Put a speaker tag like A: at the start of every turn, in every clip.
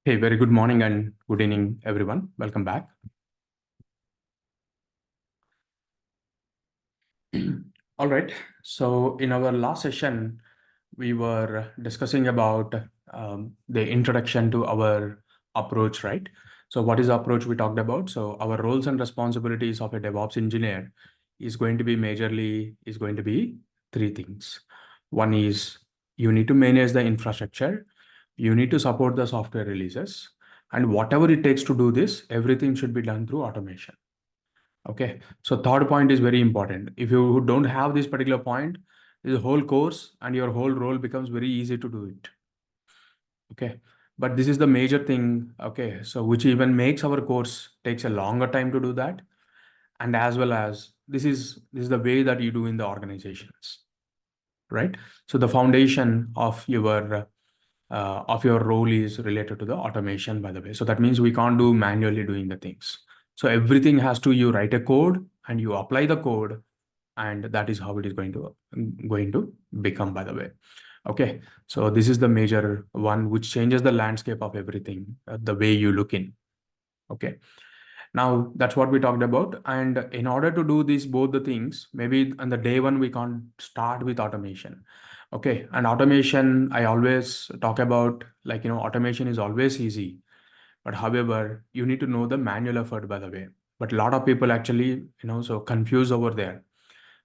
A: Hey, very good morning and good evening, everyone. Welcome back. All right. So in our last session, we were discussing about the introduction to our approach, right? So what is the approach we talked about? So our roles and responsibilities of a DevOps engineer is going to be three things. One is you need to manage the infrastructure, you need to support the software releases, and whatever it takes to do this, everything should be done through automation. Okay, so third point is very important. If you don't have this particular point, this whole course and your whole role becomes very easy to do it. Okay, but this is the major thing. Okay, so which even makes our course takes a longer time to do that, and as well as this is the way that you do in the organizations, right? So the foundation of your role is related to the automation, by the way. So that means we can't do manually doing the things. So everything has to, you write a code and you apply the code, and that is how it is going to become, by the way. Okay, so this is the major one which changes the landscape of everything, the way you look in. Okay, now that's what we talked about. And in order to do these both the things, maybe on the day one we can't start with automation. Okay, and automation, I always talk about, like, automation is always easy, but however, you need to know the manual effort, by the way. But a lot of people actually, so confuse over there.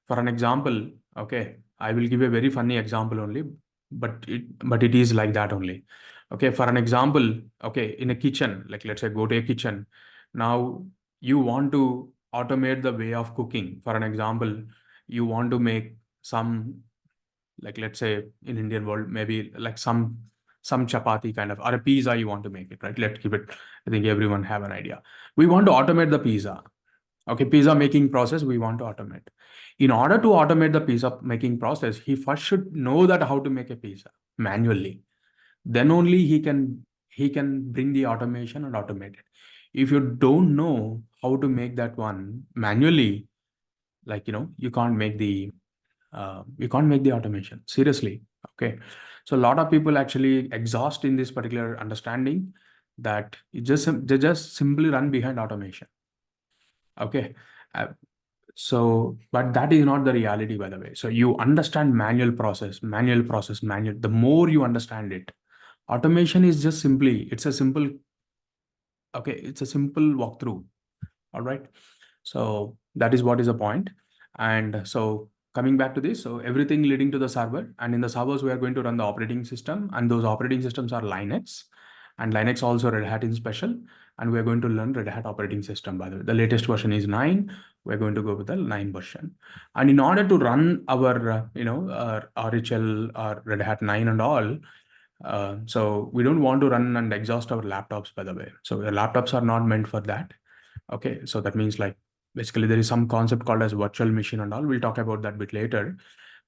A: For an example, okay, I will give a very funny example only, but it is like that only. Okay, for an example, okay, in a kitchen, like let's say go to a kitchen. Now you want to automate the way of cooking. For an example, you want to make some, like let's say in Indian world, maybe like some chapati kind of, or a pizza you want to make it, right? Let's keep it. I think everyone have an idea. We want to automate the pizza. Okay, pizza making process we want to automate. In order to automate the pizza making process, he first should know that how to make a pizza manually. Then only he can bring the automation and automate it. If you don't know how to make that one manually, like you can't make the automation seriously. Okay, so a lot of people actually exhaust in this particular understanding that they just simply run behind automation. Okay. Uh, so, but that is not the reality, by the way. So you understand manual. The more you understand it, automation is just simply, it's a simple walkthrough. All right. So that is what is the point. And so coming back to this, so everything leading to the server, and in the servers, we are going to run the operating system, and those operating systems are Linux, and Linux also Red Hat in special. And we are going to learn Red Hat operating system, by the way. The latest version is 9. We're going to go with the 9 version. And in order to run our, RHL or Red Hat 9 and all, so we don't want to run and exhaust our laptops, by the way. So the laptops are not meant for that. Okay, so that means, like, basically there is some concept called as virtual machine and all. We'll talk about that bit later.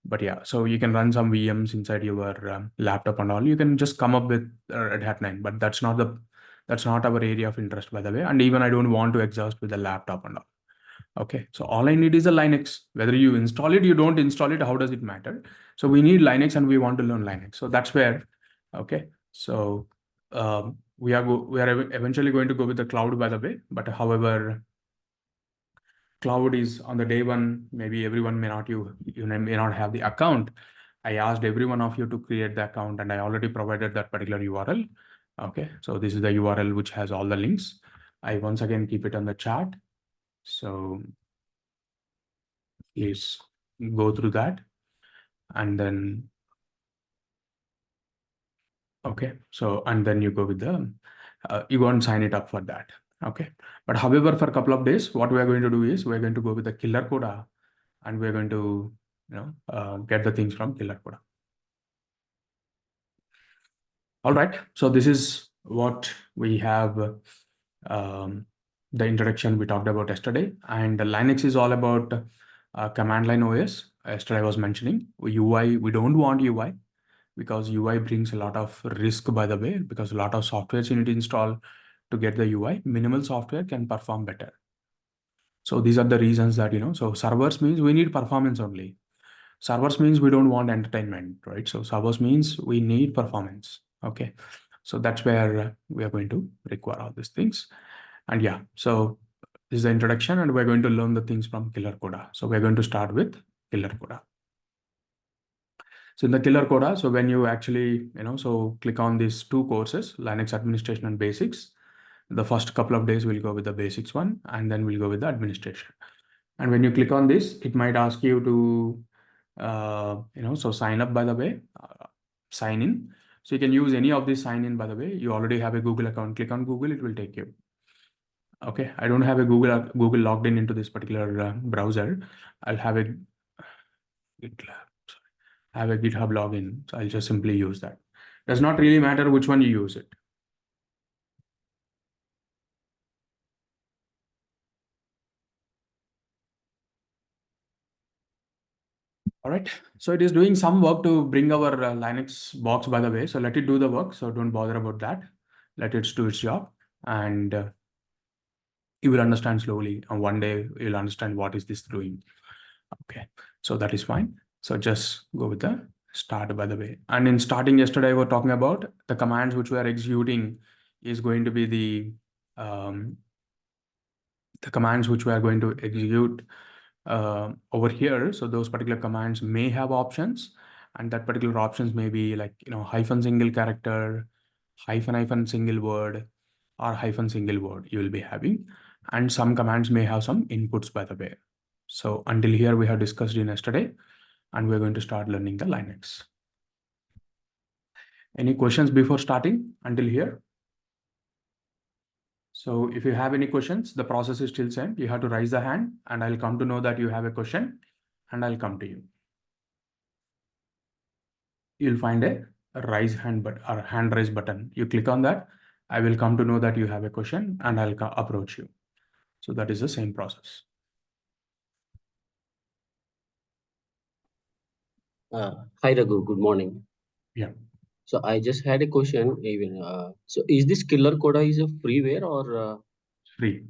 A: But yeah, so you can run some VMs inside your laptop and all. You can just come up with Red Hat 9, but that's not our area of interest, by the way. And even I don't want to exhaust with the laptop and all. Okay, so all I need is a Linux. Whether you install it, you don't install it, how does it matter? So we need Linux and we want to learn Linux. So that's where, okay. So we are eventually going to go with the cloud, by the way. But however, cloud is on the day one, maybe everyone may not have the account. I asked every one of you to create the account, and I already provided that particular URL. Okay, so this is the URL which has all the links. I once again keep it on the chat. So please go through that. And then, okay, so, and then you go with you go and sign it up for that. Okay, but however, for a couple of days, what we are going to do is we're going to go with the Killercoda, and we're going to, get the things from Killercoda. All right, so this is what we have, the introduction we talked about yesterday. And Linux is all about command line OS. Yesterday I was mentioning UI. We don't want UI because UI brings a lot of risk, by the way, because a lot of softwares you need to install to get the UI. Minimal software can perform better. So these are the reasons that, so servers means we need performance only. Servers means we don't want entertainment, right? So servers means we need performance. Okay. So that's where we are going to require all these things. And yeah, so this is the introduction, and we're going to learn the things from Killercoda. So we're going to start with Killercoda. So in the Killercoda, so when you actually, so click on these two courses, Linux Administration and Basics. The first couple of days we'll go with the basics one, and then we'll go with the administration. And when you click on this, it might ask you to, so sign up, by the way, sign in. So you can use any of these sign in, by the way. You already have a Google account. Click on Google, it will take you. Okay, I don't have a Google logged in into this particular browser. I'll have a GitHub login. So I'll just simply use that. Does not really matter which one you use it. All right, so it is doing some work to bring our Linux box, by the way. So let it do the work. So don't bother about that. Let it do its job, and you will understand slowly. And one day you'll understand what is this doing. Okay, so that is fine. So just go with the start, by the way. And in starting yesterday, we're talking about the commands which we are executing is going to be the commands which we are going to execute over here. So those particular commands may have options, and that particular options may be like, hyphen single character, hyphen single word, or hyphen single word you will be having. And some commands may have some inputs, by the way. So until here we have discussed in yesterday, and we're going to start learning the Linux. Any questions before starting until here? So if you have any questions, the process is still same. You have to raise the hand, and I'll come to know that you have a question, and I'll come to you. You'll find a raise hand button or hand raise button. You click on that. I will come to know that you have a question, and I'll approach you. So that is the same process.
B: Hi Raghu, good morning.
A: Yeah.
B: So I just had a question. Even so, is this Killercoda is a freeware or
A: Free.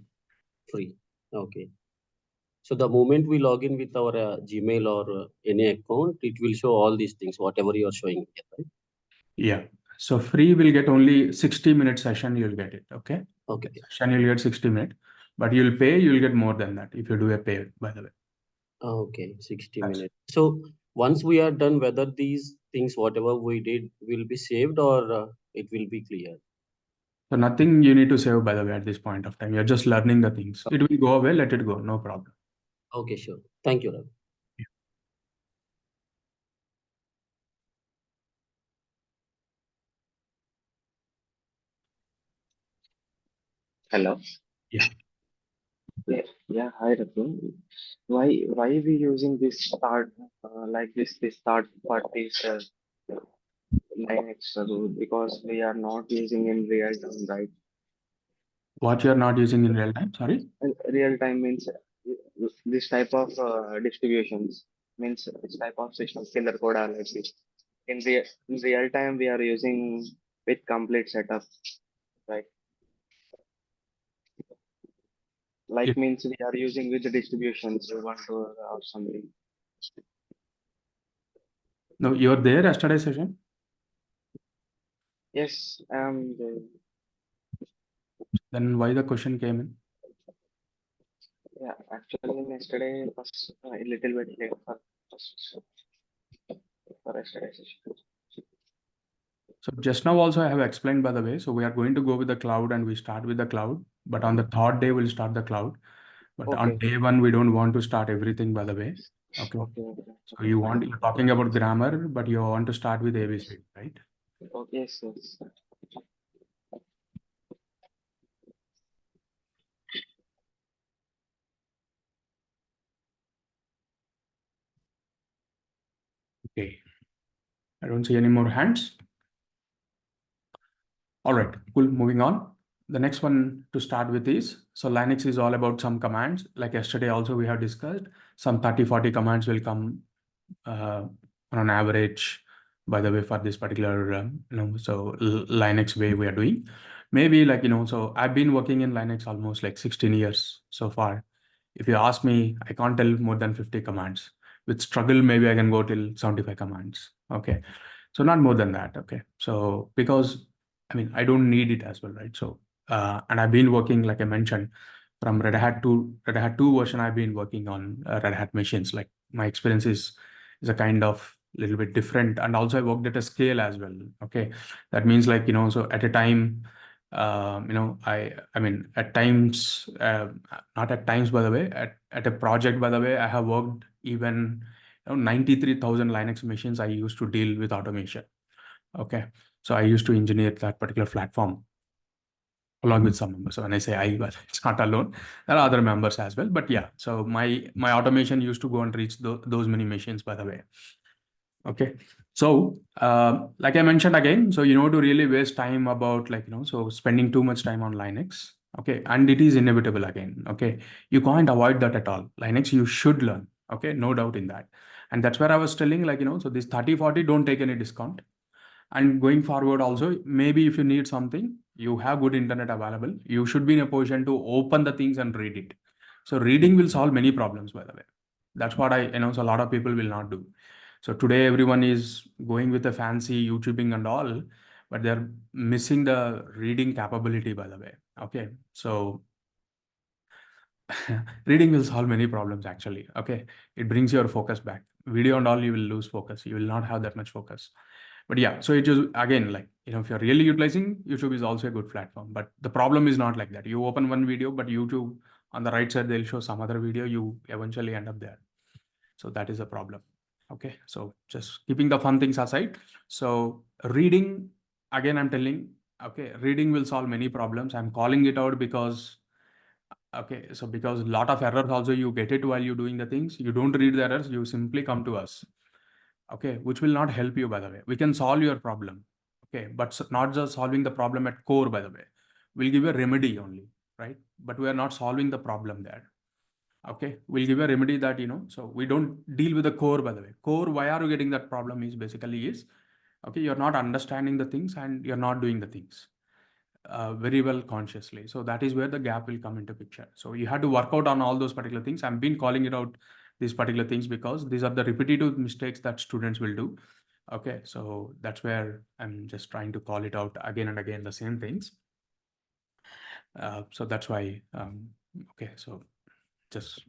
B: free? Okay. So the moment we log in with our Gmail or any account, it will show all these things, whatever you are showing here, right?
A: Yeah. So free will get only 60-minute session. You'll get it. Okay.
B: Okay.
A: Session you'll get 60 minutes, but you'll pay. You'll get more than that if you do a pay, by the way.
B: Okay, 60
A: That's
B: minutes. So once we are done, whether these things, whatever we did, will be saved or it will be clear.
A: So nothing you need to save, by the way, at this point of time. You're just learning the things. It will go away. Let it go. No problem.
B: Okay, sure. Thank you, Raghu.
C: Hello.
A: Yeah.
C: Yeah, hi Raghu. Why we using this start like this start part is Linux Raghu, because we are not using in real time, right?
A: What you're not using in real time? Sorry.
C: And real time means this type of distributions means this type of system killer code like this. In real time we are using with complete setup, right? Like
A: It,
C: means we are using with the distributions we want to or something.
A: no, you're there yesterday session.
C: Yes,
A: Then why the question came in?
C: yeah, actually yesterday was a little bit late for yesterday session.
A: So just now also I have explained, by the way. So we are going to go with the cloud, and we start with the cloud. But on the third day we'll start the cloud. But on
C: Okay,
A: day one we don't want to start everything, by the way. Okay. So
C: okay, fine.
A: you're talking about grammar, but you want to start with ABC, right?
C: Okay, yes, yes.
A: Okay. I don't see any more hands. All right, cool. Moving on. The next one to start with is, so Linux is all about some commands. Like yesterday also we have discussed, some 30, 40 commands will come on an average, by the way, for this particular, so Linux way we are doing. Maybe like, so I've been working in Linux almost like 16 years so far. If you ask me, I can't tell more than 50 commands. With struggle, maybe I can go till 75 commands. Okay. So not more than that. Okay. So because I mean, I don't need it as well, right? So, and I've been working, like I mentioned, from Red Hat 2 version, I've been working on Red Hat machines. Like my experience is a kind of little bit different, and also I worked at a scale as well. Okay, that means like so at a time, I mean at times, not at times by the way, at a project by the way, I have worked even 93,000 Linux machines I used to deal with automation. Okay, so I used to engineer that particular platform along with some members. So when I say I, well, it's not alone. There are other members as well. But yeah, so my automation used to go and reach those many machines, by the way. Okay. So like I mentioned again, so to really waste time about so spending too much time on Linux. Okay. And it is inevitable again. Okay. You can't avoid that at all. Linux, you should learn. Okay. No doubt in that. And that's where I was telling so this 30-40, don't take any discount. And going forward also, maybe if you need something, you have good internet available, you should be in a position to open the things and read it. So reading will solve many problems, by the way. That's what so a lot of people will not do. So today everyone is going with a fancy YouTubing and all, but they're missing the reading capability, by the way. Okay. So reading will solve many problems actually. Okay. It brings your focus back. Video and all, you will lose focus. You will not have that much focus. But yeah, so it is again like if you're really utilizing, YouTube is also a good platform. But the problem is not like that. You open one video, but YouTube on the right side they'll show some other video. You eventually end up there. So that is a problem. Okay, so just keeping the fun things aside. So reading, again, I'm telling. Okay, reading will solve many problems. I'm calling it out because okay, so because a lot of errors also you get it while you're doing the things. You don't read the errors. You simply come to us. Okay, which will not help you, by the way. We can solve your problem. Okay, but not just solving the problem at core, by the way. We'll give you a remedy only, right? But we are not solving the problem there. Okay, we'll give you a remedy that so we don't deal with the core, by the way. Core, why are you getting that problem is basically okay, you're not understanding the things and you're not doing the things very well consciously. So that is where the gap will come into picture. So you have to work out on all those particular things. I've been calling it out these particular things because these are the repetitive mistakes that students will do. Okay, so that's where I'm just trying to call it out again and again, the same things. So that's why, okay, so just,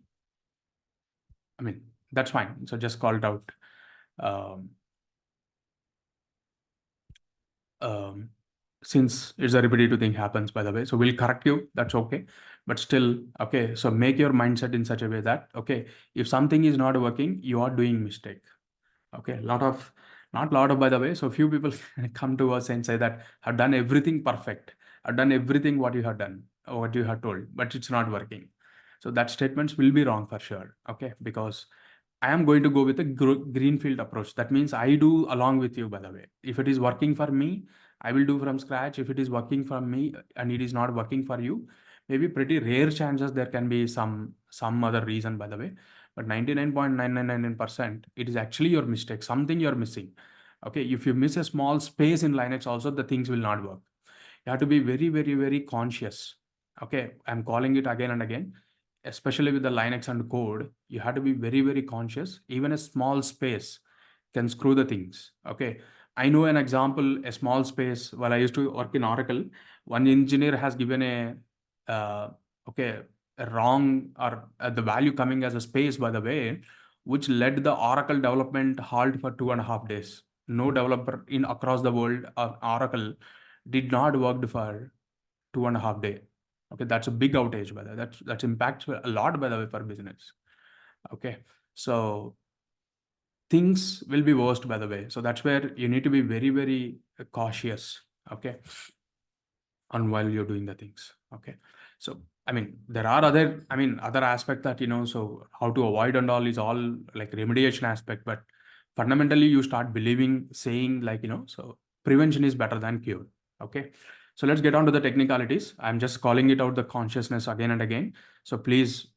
A: I mean, that's fine. So just call it out. Since it's a repetitive thing happens, by the way, so we'll correct you, that's okay. But still, okay, so make your mindset in such a way that, okay, if something is not working, you are doing mistake. Okay, not lot of, by the way, so few people come to us and say that I've done everything perfect, I've done everything what you have done or what you have told, but it's not working. So that statements will be wrong for sure. Okay, because I am going to go with a greenfield approach. That means I do along with you, by the way. If it is working for me, I will do from scratch. If it is working for me and it is not working for you, maybe pretty rare chances there can be some other reason, by the way. But 99.999%, it is actually your mistake, something you're missing. Okay, if you miss a small space in Linux also, the things will not work. You have to be very, very, very conscious. Okay, I'm calling it again and again, especially with the Linux and code, you have to be very, very conscious. Even a small space can screw the things. Okay, I know an example, a small space. While I used to work in Oracle, one engineer has given okay, a wrong or the value coming as a space, by the way, which led the Oracle development halt for 2.5 days. No developer in across the world of Oracle did not work for 2.5 days. Okay, that's a big outage, by the way. That's impacts a lot, by the way, for business. Okay, so things will be worst, by the way. So that's where you need to be very, very cautious. Okay, on while you're doing the things. Okay, so I mean there are other aspect that so how to avoid and all is all like remediation aspect, but fundamentally you start believing, saying like so prevention is better than cure. Okay, so let's get on to the technicalities. I'm just calling it out the consciousness again and again. So please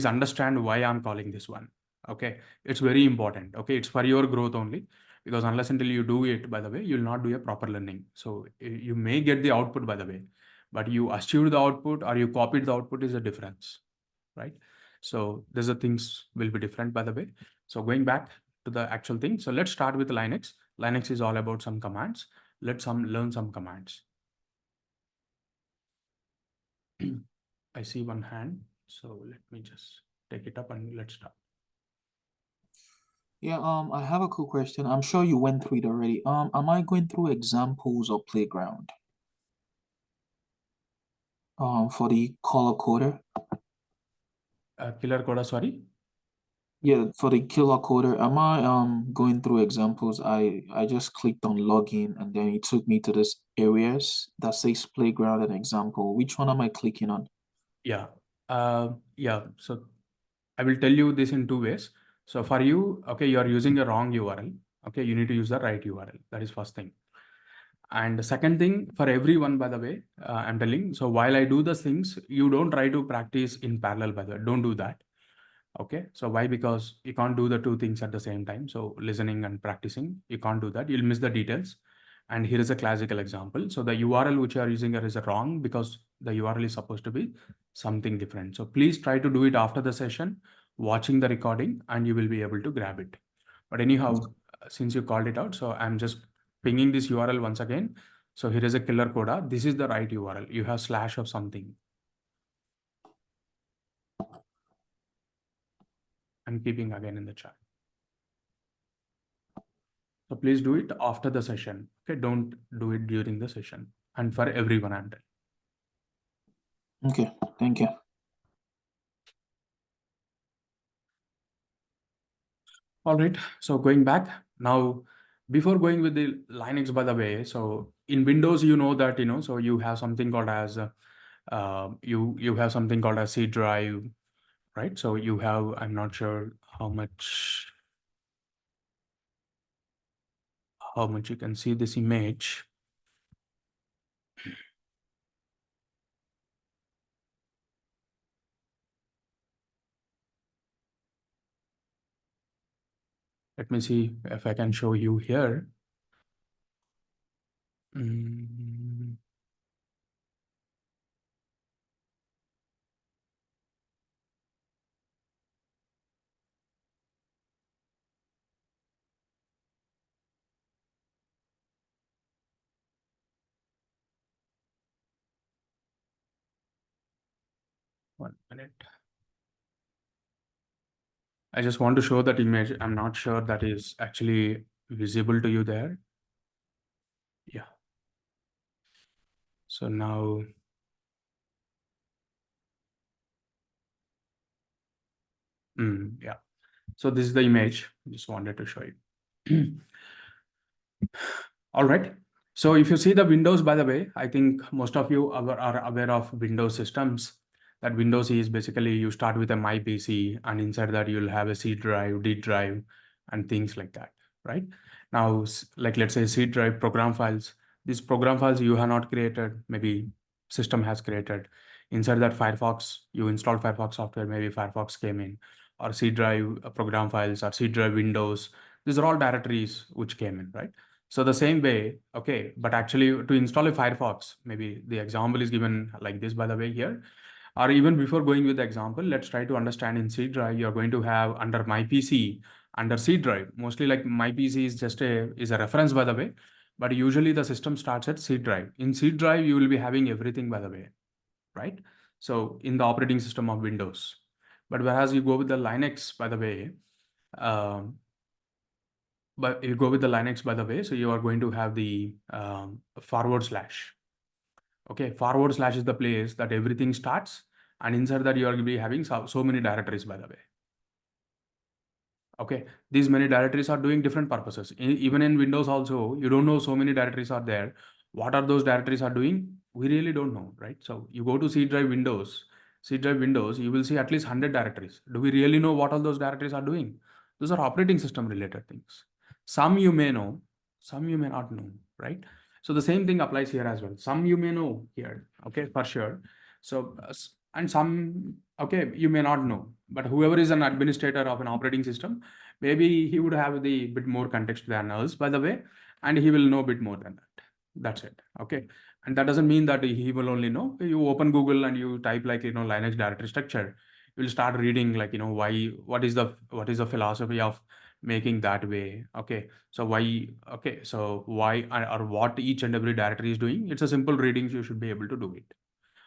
A: understand why I'm calling this one. Okay, it's very important. Okay, it's for your growth only, because unless until you do it, by the way, you'll not do a proper learning. So you may get the output, by the way, but you achieved the output or you copied the output is a difference, right? So there's the things will be different, by the way. So going back to the actual thing, so let's start with Linux. Linux is all about some commands. Let's learn some commands. I see one hand, so let me just take it up and let's start.
D: Yeah, I have a cool question. I'm sure you went through it already. Am I going through examples of playground? For the Colorcoda?
A: Killercoda, sorry.
D: Yeah, for the Killercoda, am I going through examples? I just clicked on login and then it took me to this areas that says playground and example. Which one am I clicking on?
A: Yeah. Yeah. So I will tell you this in two ways. So for you, okay, you are using a wrong URL. Okay, you need to use the right URL. That is first thing. And the second thing for everyone, by the way, I'm telling. So while I do those things, you don't try to practice in parallel. By the way, don't do that. Okay. So why? Because you can't do the two things at the same time. So listening and practicing, you can't do that. You'll miss the details. And here is a classical example. So the URL which you are using here is wrong because the URL is supposed to be something different. So please try to do it after the session, watching the recording, and you will be able to grab it. But anyhow, since you called it out, so I'm just pinging this URL once again. So here is a Killercoda. This is the right URL. You have slash of something. I'm keeping again in the chat. So please do it after the session. Okay, don't do it during the session. And for everyone, I'm telling.
D: Okay, thank you.
A: All right. So going back now, before going with the Linux, by the way, so in Windows, you know that, so you have something called as you have something called as C drive, right? So you have, I'm not sure how much you can see this image. Let me see if I can show you here. Mm, One minute. I just want to show that image. I'm not sure that is actually visible to you there. Yeah. So now, yeah. So this is the image. Just wanted to show you. All right. So if you see the Windows, by the way, I think most of you are aware of Windows systems. That Windows is basically you start with a My PC, and inside that you'll have a C drive, D drive, and things like that, right? Now, like let's say C drive program files. These program files you have not created, maybe system has created. Inside that Firefox, you installed Firefox software, maybe Firefox came in, or C drive program files, or C drive Windows. These are all directories which came in, right? So the same way, okay, but actually to install a Firefox, maybe the example is given like this, by the way, here, or even before going with the example, let's try to understand in C drive, you're going to have under My PC, under C drive, mostly like My PC is just is a reference, by the way, but usually the system starts at C drive. In C drive, you will be having everything, by the way, right? So in the operating system of Windows, but whereas you go with the Linux, by the way, um, but you go with the Linux, by the way, so you are going to have the forward slash. Okay, forward slash is the place that everything starts, and inside that you are going to be having so many directories, by the way. Okay, these many directories are doing different purposes. Even in Windows also, you don't know so many directories are there. What are those directories are doing? We really don't know, right? So you go to C drive Windows, you will see at least 100 directories. Do we really know what all those directories are doing? Those are operating system related things. Some you may know, some you may not know, right? So the same thing applies here as well. Some you may know here, okay, for sure. So, and some, okay, you may not know, but whoever is an administrator of an operating system, maybe he would have the bit more context than us, by the way, and he will know a bit more than that. That's it. Okay. And that doesn't mean that he will only know. You open Google and you type like, Linux directory structure, you'll start reading like, why, what is the philosophy of making that way. Okay. So why, okay. So why or what each and every directory is doing. It's a simple reading. So you should be able to do it.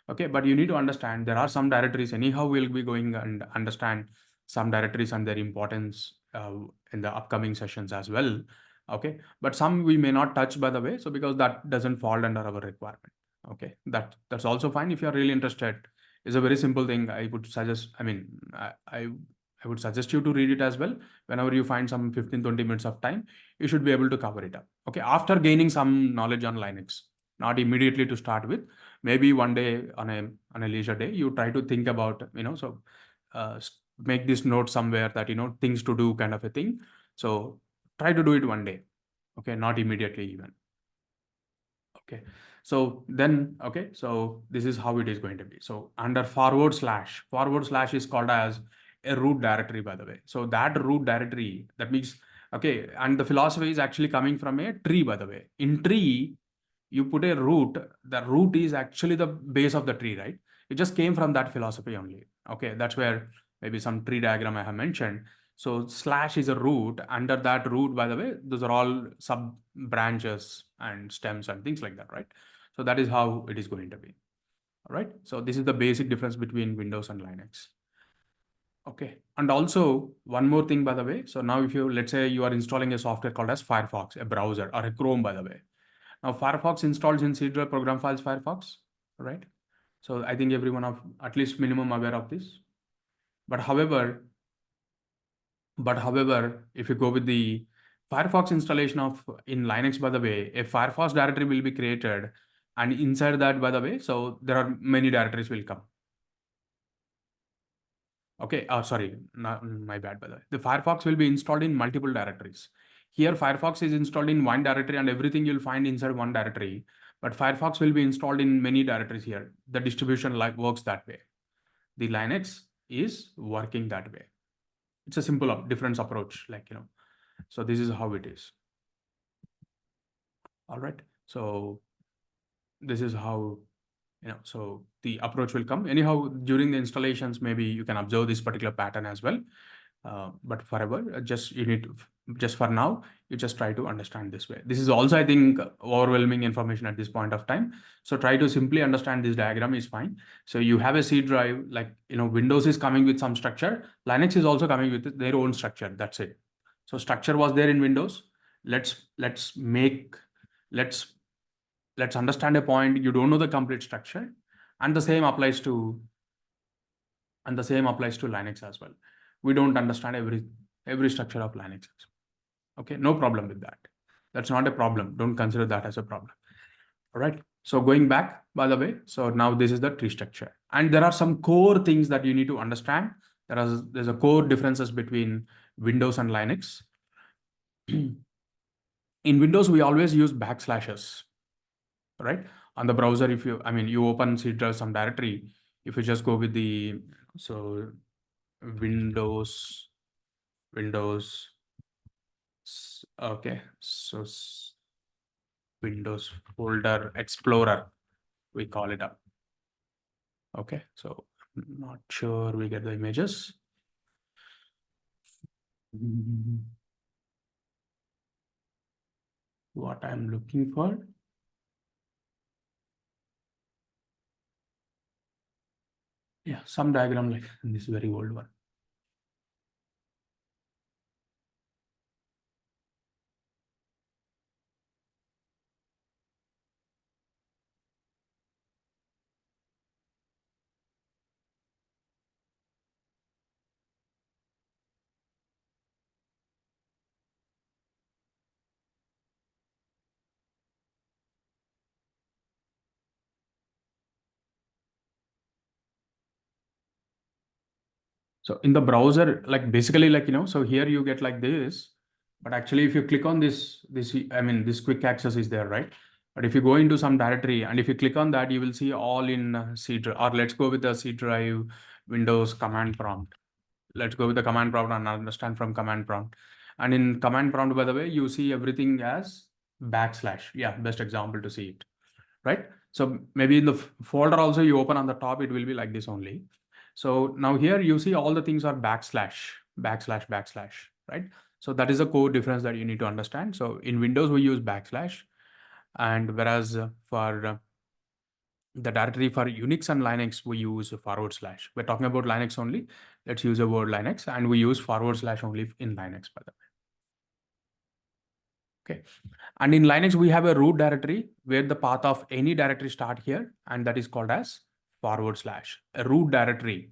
A: Okay, but you need to understand there are some directories anyhow we'll be going and understand some directories and their importance in the upcoming sessions as well. Okay, but some we may not touch, by the way, so because that doesn't fall under our requirement. Okay, that's also fine if you are really interested. It's a very simple thing. I would suggest, I would suggest you to read it as well. Whenever you find some 15-20 minutes of time, you should be able to cover it up. Okay, after gaining some knowledge on Linux, not immediately to start with. Maybe one day on a leisure day, you try to think about, make this note somewhere that, things to do kind of a thing. So try to do it one day. Okay, not immediately even. Okay, so then, okay, so this is how it is going to be. So under forward slash is called as a root directory, by the way. So that root directory, that means, okay, and the philosophy is actually coming from a tree, by the way. In tree, you put a root, the root is actually the base of the tree, right? It just came from that philosophy only. Okay, that's where maybe some tree diagram I have mentioned. So slash is a root. Under that root, by the way, those are all sub branches and stems and things like that, right? So that is how it is going to be. All right. So this is the basic difference between Windows and Linux. Okay. And also one more thing, by the way. So now if you, let's say you are installing a software called as Firefox, a browser or a Chrome, by the way. Now Firefox installs in C drive program files Firefox, right? So I think everyone of at least minimum aware of this. But however, if you go with the Firefox installation of in Linux, by the way, a Firefox directory will be created, and inside that, by the way, so there are many directories will come. Okay, sorry, my bad, by the way. The Firefox will be installed in multiple directories. Here, Firefox is installed in one directory and everything you'll find inside one directory. But Firefox will be installed in many directories here. The distribution works that way. The Linux is working that way. It's a simple difference approach, so this is how it is. All right. So this is how, so the approach will come. Anyhow, during the installations, maybe you can observe this particular pattern as well. But forever, just for now, you just try to understand this way. This is also, I think, overwhelming information at this point of time. So try to simply understand this diagram is fine. So you have a C drive, Windows is coming with some structure. Linux is also coming with their own structure. That's it. So structure was there in Windows. Let's understand a point. You don't know the complete structure, and the same applies to Linux as well. We don't understand every structure of Linux. Okay, no problem with that. That's not a problem. Don't consider that as a problem. All right. So going back, by the way, so now this is the tree structure, and there are some core things that you need to understand. There's a core differences between Windows and Linux. In Windows, we always use backslashes, right? On the browser, if you, you open some directory, if you just go with the, so Windows, okay, so Windows folder Explorer, we call it up. Okay, so I'm not sure we get the images. What I'm looking for. Yeah, some diagram like this very old one. So in the browser, basically, so here you get like this, but actually if you click on this quick access is there, right? But if you go into some directory and if you click on that, you will see all in C drive, or let's go with the C drive Windows command prompt. Let's go with the command prompt and understand from command prompt. And in command prompt, by the way, you see everything as backslash. Yeah, best example to see it, right? So maybe in the folder also you open on the top, it will be like this only. So now here you see all the things are backslash, right? So that is a core difference that you need to understand. So in Windows, we use backslash, and whereas for the directory for Unix and Linux, we use forward slash. We're talking about Linux only. Let's use the word Linux, and we use forward slash only in Linux, by the way. Okay. And in Linux, we have a root directory where the path of any directory start here, and that is called as forward slash, a root directory.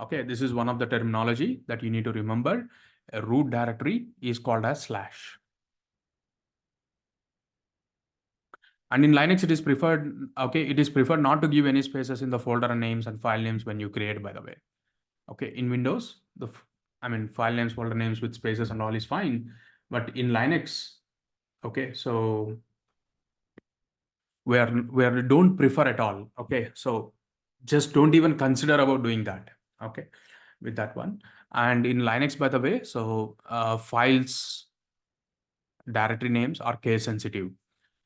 A: Okay, this is one of the terminology that you need to remember. A root directory is called as slash. And in Linux, it is preferred, okay, it is preferred not to give any spaces in the folder names and file names when you create, by the way. Okay, in Windows, file names, folder names with spaces and all is fine. But in Linux, okay, so we don't prefer at all. Okay, so just don't even consider about doing that. Okay, with that one. And in Linux, by the way, so files, directory names are case sensitive.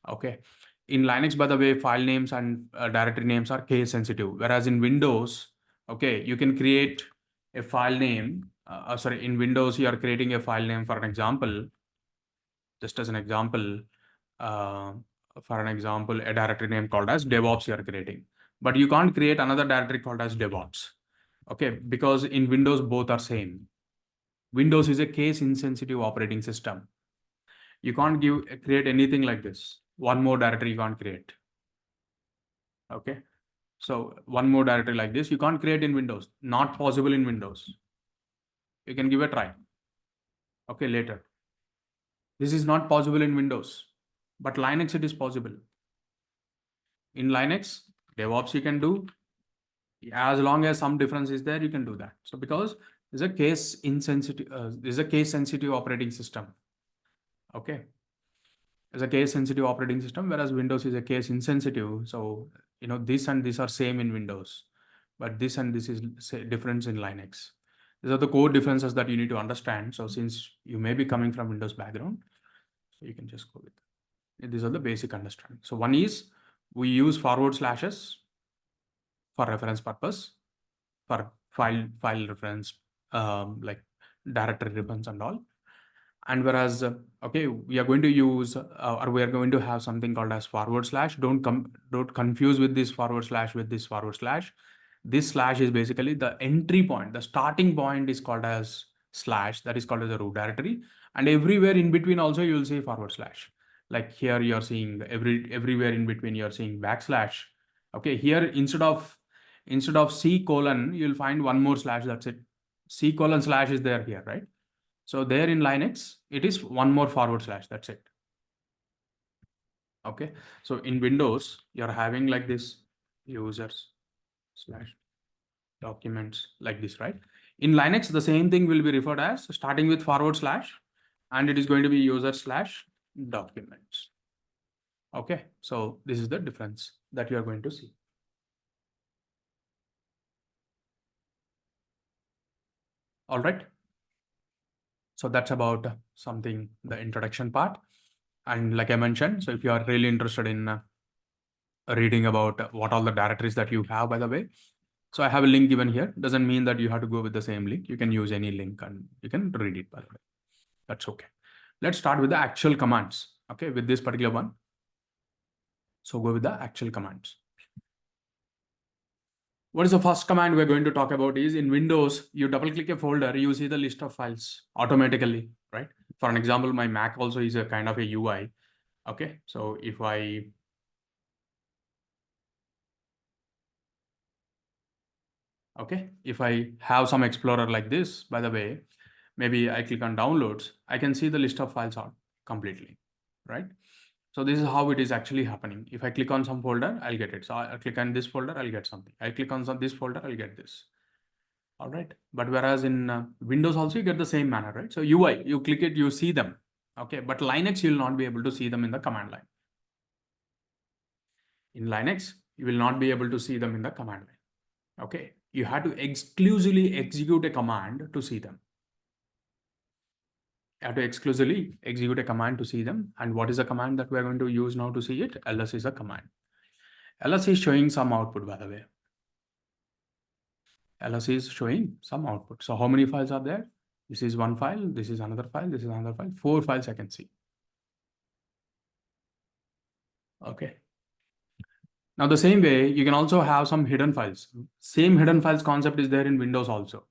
A: Okay, in Linux, by the way, file names and directory names are case sensitive, whereas in Windows, okay, you can create a file name. In Windows, you are creating a file name, for an example, just as an example, a directory name called as DevOps you are creating, but you can't create another directory called as DevOps. Okay, because in Windows, both are same. Windows is a case insensitive operating system. You can't create anything like this. One more directory you can't create. Okay, so one more directory like this you can't create in Windows. Not possible in Windows. You can give a try. Okay, later. This is not possible in Windows, but Linux it is possible. In Linux, DevOps you can do. As long as some difference is there, you can do that. So because this is a case sensitive operating system. Okay, is a case sensitive operating system, whereas Windows is a case insensitive. So this and this are same in Windows, but this and this is difference in Linux. These are the core differences that you need to understand. So since you may be coming from Windows background, so you can just go with it. These are the basic understanding. So one is we use forward slashes for reference purpose, for file reference, like directory ribbons and all. And whereas, okay, we are going to use or we are going to have something called as forward slash. Don't confuse with this forward slash with this forward slash. This slash is basically the entry point. The starting point is called as slash. That is called as a root directory. And everywhere in between also you will see forward slash. Like here you are seeing everywhere in between you are seeing backslash. Okay, here instead of C colon, you'll find one more slash. That's it. C colon slash is there here, right? So there in Linux, it is one more forward slash. That's it. Okay. So in Windows, you're having like this users slash documents like this, right? In Linux, the same thing will be referred as starting with forward slash, and it is going to be user slash documents. Okay. So this is the difference that you are going to see. All right. So that's about something, the introduction part. And like I mentioned, so if you are really interested in reading about what all the directories that you have, by the way, so I have a link given here. Doesn't mean that you have to go with the same link. You can use any link and you can read it, by the way. That's okay. Let's start with the actual commands. Okay, with this particular one. So go with the actual commands. What is the first command we're going to talk about is in Windows, you double click a folder, you see the list of files automatically, right? For an example, my Mac also is a kind of a UI. Okay, so if I have some Explorer like this, by the way, maybe I click on downloads, I can see the list of files out completely, right? So this is how it is actually happening. If I click on some folder, I'll get it. So I click on this folder, I'll get something. I click on this folder, I'll get this. All right. But whereas in Windows also you get the same manner, right? So UI, you click it, you see them. Okay. But Linux, you'll not be able to see them in the command line. In Linux, you will not be able to see them in the command line. Okay. You have to exclusively execute a command to see them. You have to exclusively execute a command to see them. And what is the command that we're going to use now to see it? ls is a command. ls is showing some output, by the way. ls is showing some output. So how many files are there? This is one file. This is another file. This is another file. 4 files I can see. Okay. Now the same way, you can also have some hidden files. Same hidden files concept is there in Windows also.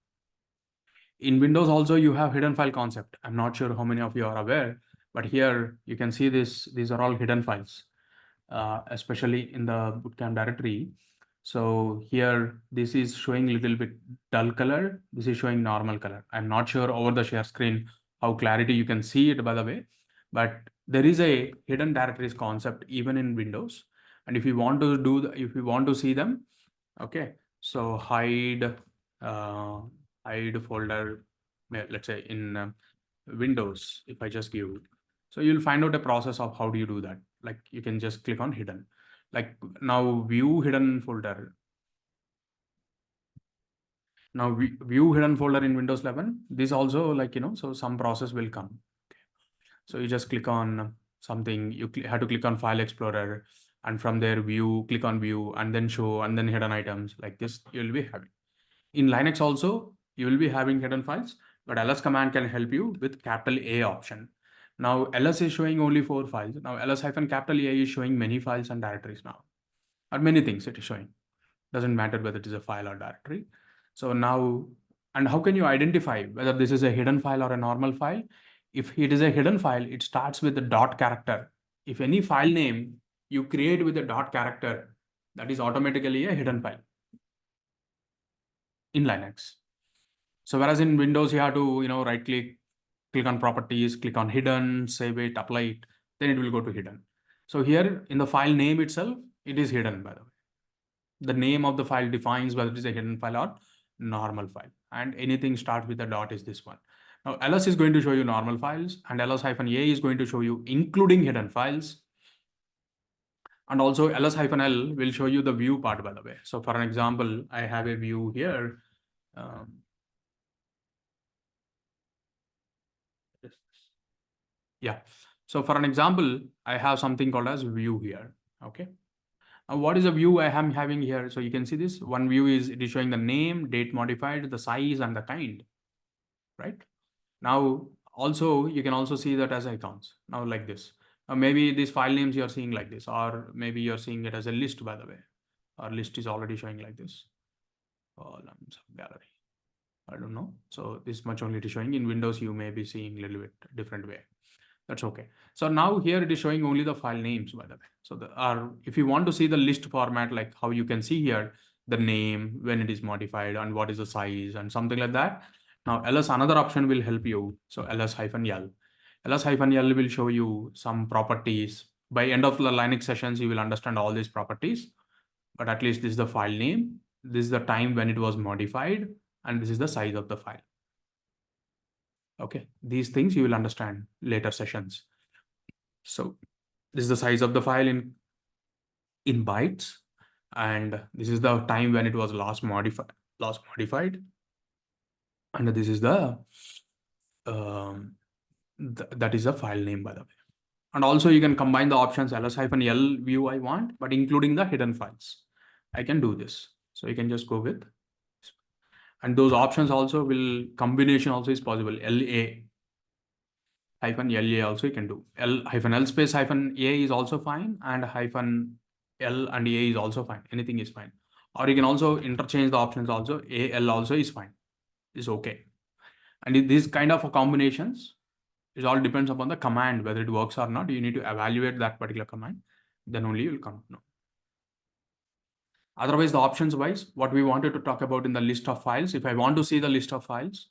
A: In Windows also, you have hidden file concept. I'm not sure how many of you are aware, but here you can see this. These are all hidden files, especially in the bootcamp directory. So here, this is showing a little bit dull color. This is showing normal color. I'm not sure over the share screen how clarity you can see it, by the way, but there is a hidden directories concept even in Windows. And if you want to do if you want to see them, okay, so hide folder, let's say in Windows, if I just give, so you'll find out a process of how do you do that. Like you can just click on hidden, like now view hidden folder. Now view hidden folder in Windows 11. This also, like, so some process will come. So you just click on something, you have to click on File Explorer, and from there view, click on view, and then show, and then hidden items like this you'll be having. In Linux also, you will be having hidden files, but ls command can help you with capital A option. Now ls is showing only 4 files. Now ls-capital A is showing many files and directories now, or many things it is showing. Doesn't matter whether it is a file or directory. So now, and how can you identify whether this is a hidden file or a normal file? If it is a hidden file, it starts with the dot character. If any file name you create with a dot character, that is automatically a hidden file in Linux. So whereas in Windows, you have to, right click on properties, click on hidden, save it, apply it, then it will go to hidden. So here in the file name itself, it is hidden, by the way. The name of the file defines whether it is a hidden file or normal file, and anything starts with a dot is this one. Now ls is going to show you normal files, and ls-a is going to show you including hidden files. And also ls-l will show you the view part, by the way. So for an example, I have a view here. Yeah. So for an example, I have something called as view here. Okay. Now what is a view I am having here? So you can see this one view it is showing the name, date modified, the size, and the kind, right? Now also you can also see that as icons. Now like this. Now maybe these file names you're seeing like this, or maybe you're seeing it as a list, by the way. Our list is already showing like this. Columns of gallery. I don't know. So this much only it is showing. In Windows, you may be seeing a little bit different way. That's okay. So now here it is showing only the file names, by the way. So if you want to see the list format, like how you can see here, the name, when it is modified, and what is the size, and something like that. Now ls, another option will help you. So ls-l. ls-l will show you some properties. By end of the Linux sessions, you will understand all these properties. But at least this is the file name. This is the time when it was modified, and this is the size of the file. Okay, these things you will understand later sessions. So this is the size of the file in bytes, and this is the time when it was last modified, and this is the that is the file name, by the way. And also you can combine the options ls-l view I want, but including the hidden files. I can do this. So you can just go with, and those options also will, combination also is possible. LA-LA also you can do. L space -A is also fine, and -L and A is also fine. Anything is fine. Or you can also interchange the options also. AL also is fine. Is okay. And these kind of combinations, it all depends upon the command, whether it works or not. You need to evaluate that particular command. Then only you'll come to know. Otherwise, the options wise, what we wanted to talk about in the list of files, if I want to see the list of files,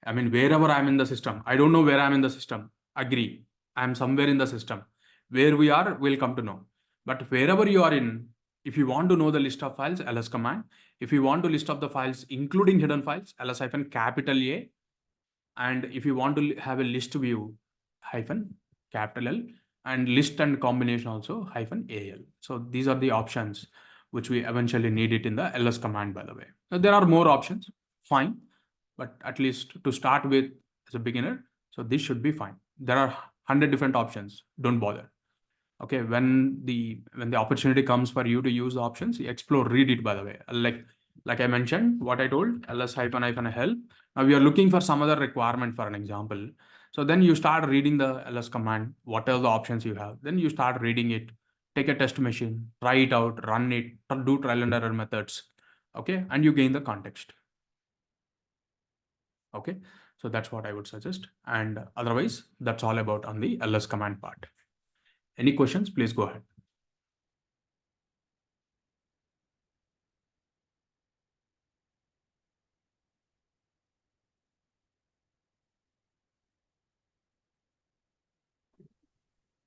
A: I mean, wherever I'm in the system, I don't know where I'm in the system. Agree. I'm somewhere in the system. Where we are, we'll come to know. But wherever you are in, if you want to know the list of files, ls command. If you want to list of the files, including hidden files, ls-A. And if you want to have a list view, -L, and list and combination also -AL. So these are the options which we eventually need it in the ls command, by the way. So there are more options, fine, but at least to start with as a beginner, so this should be fine. There are 100 different options, don't bother. Okay, when the opportunity comes for you to use the options, explore, read it, by the way. Like I mentioned, what I told, ls-l. Now we are looking for some other requirement, for an example. So then you start reading the ls command, what are the options you have, then you start reading it. take a test machine, try it out, run it, do trial and error methods. Okay, and you gain the context. Okay, so that's what I would suggest. And otherwise, that's all about on the ls command part. Any questions? Please go ahead.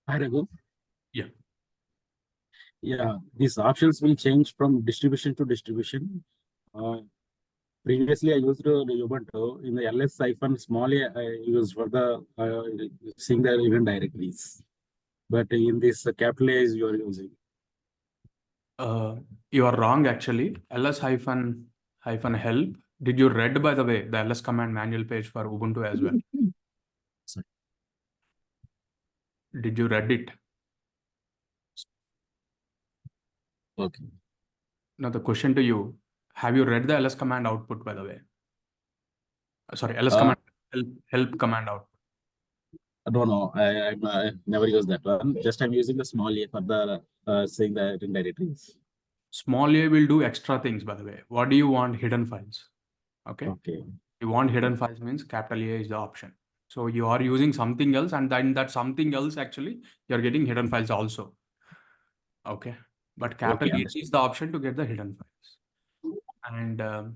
E: Hi, Raghu.
A: Yeah.
E: Yeah, these options will change from distribution to distribution. Previously, I used Ubuntu in the ls-small a I used for the seeing the event directories. But in this capital A you are using.
A: You are wrong actually. ls help. Did you read, by the way, the ls command manual page for Ubuntu as well?
E: Sorry.
A: Did you read it?
E: Okay.
A: Now the question to you, have you read the ls command output, by the way? Sorry, ls command help command output.
E: No, I never used that one. Just I'm using the small a for the seeing the event directories.
A: Small a will do extra things, by the way. What do you want? Hidden files. Okay.
E: Okay.
A: You want hidden files means capital A is the option. So you are using something else, and then that something else actually you're getting hidden files also. Okay. But capital
E: Okay,
A: A is the option to get the hidden files. And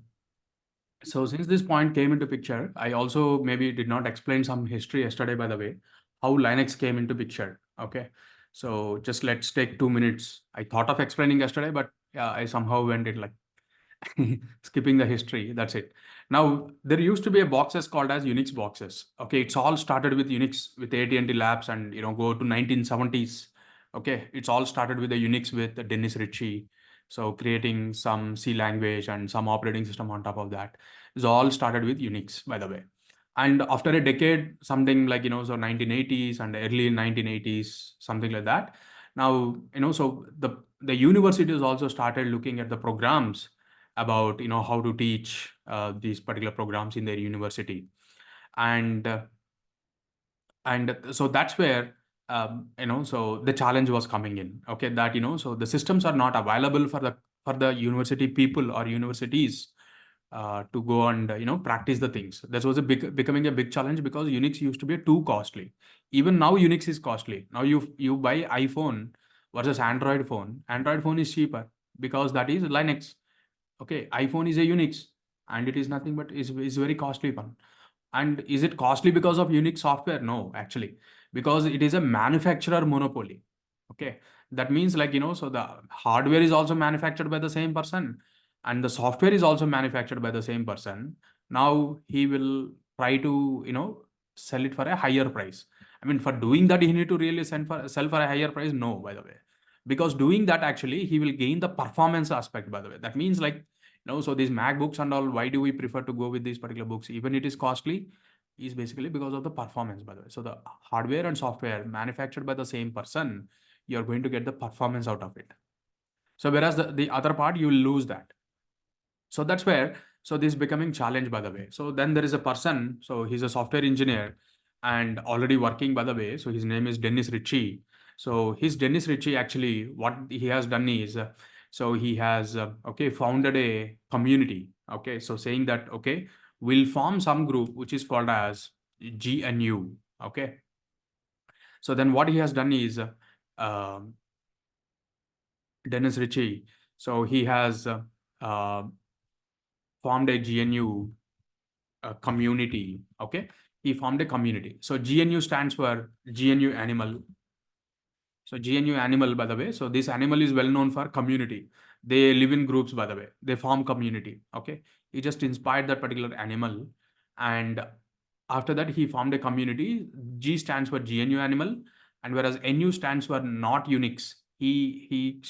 A: so since this point came into picture, I also maybe did not explain some history yesterday, by the way, how Linux came into picture. Okay. So just let's take 2 minutes. I thought of explaining yesterday, but yeah, I somehow went it like skipping the history. That's it. Now there used to be a boxes called as Unix boxes. Okay, it's all started with Unix with AT&T Labs, and go to 1970s. Okay, it's all started with the Unix with Dennis Ritchie. So creating some C language and some operating system on top of that. It's all started with Unix, by the way. And after a decade, something like so 1980s and early 1980s, something like that. Now so the universities also started looking at the programs about how to teach these particular programs in their university, and so that's where so the challenge was coming in. Okay, that so the systems are not available for the university people or universities to go and practice the things. That was becoming a big challenge because Unix used to be too costly. Even now Unix is costly. Now you buy iPhone versus Android phone. Android phone is cheaper because that is Linux. Okay, iPhone is a Unix, and it is nothing but is very costly one. And is it costly because of Unix software? No, actually, because it is a manufacturer monopoly. Okay, that means like so the hardware is also manufactured by the same person, and the software is also manufactured by the same person. Now he will try to sell it for a higher price. I mean, for doing that, he need to really sell for a higher price. No, by the way, because doing that actually he will gain the performance aspect. By the way, that means like so these MacBooks and all, why do we prefer to go with these particular books? Even it is costly, is basically because of the performance, by the way. So the hardware and software manufactured by the same person, you're going to get the performance out of it. So whereas the other part, you will lose that. So that's where, so this is becoming challenge, by the way. So then there is a person, so he's a software engineer and already working, by the way. So his name is Dennis Ritchie. So his Dennis Ritchie, actually, what he has done is, so he has, founded a community. Okay. So saying that, okay, we'll form some group, which is called as GNU. Okay. So then what he has done is, Dennis Ritchie, so he has formed a GNU community. Okay, he formed a community. So GNU stands for GNU Animal. So GNU Animal, by the way, so this animal is well known for community. They live in groups, by the way. They form community. Okay, he just inspired that particular animal, and after that he formed a community. G stands for GNU Animal, and whereas NU stands for not Unix. He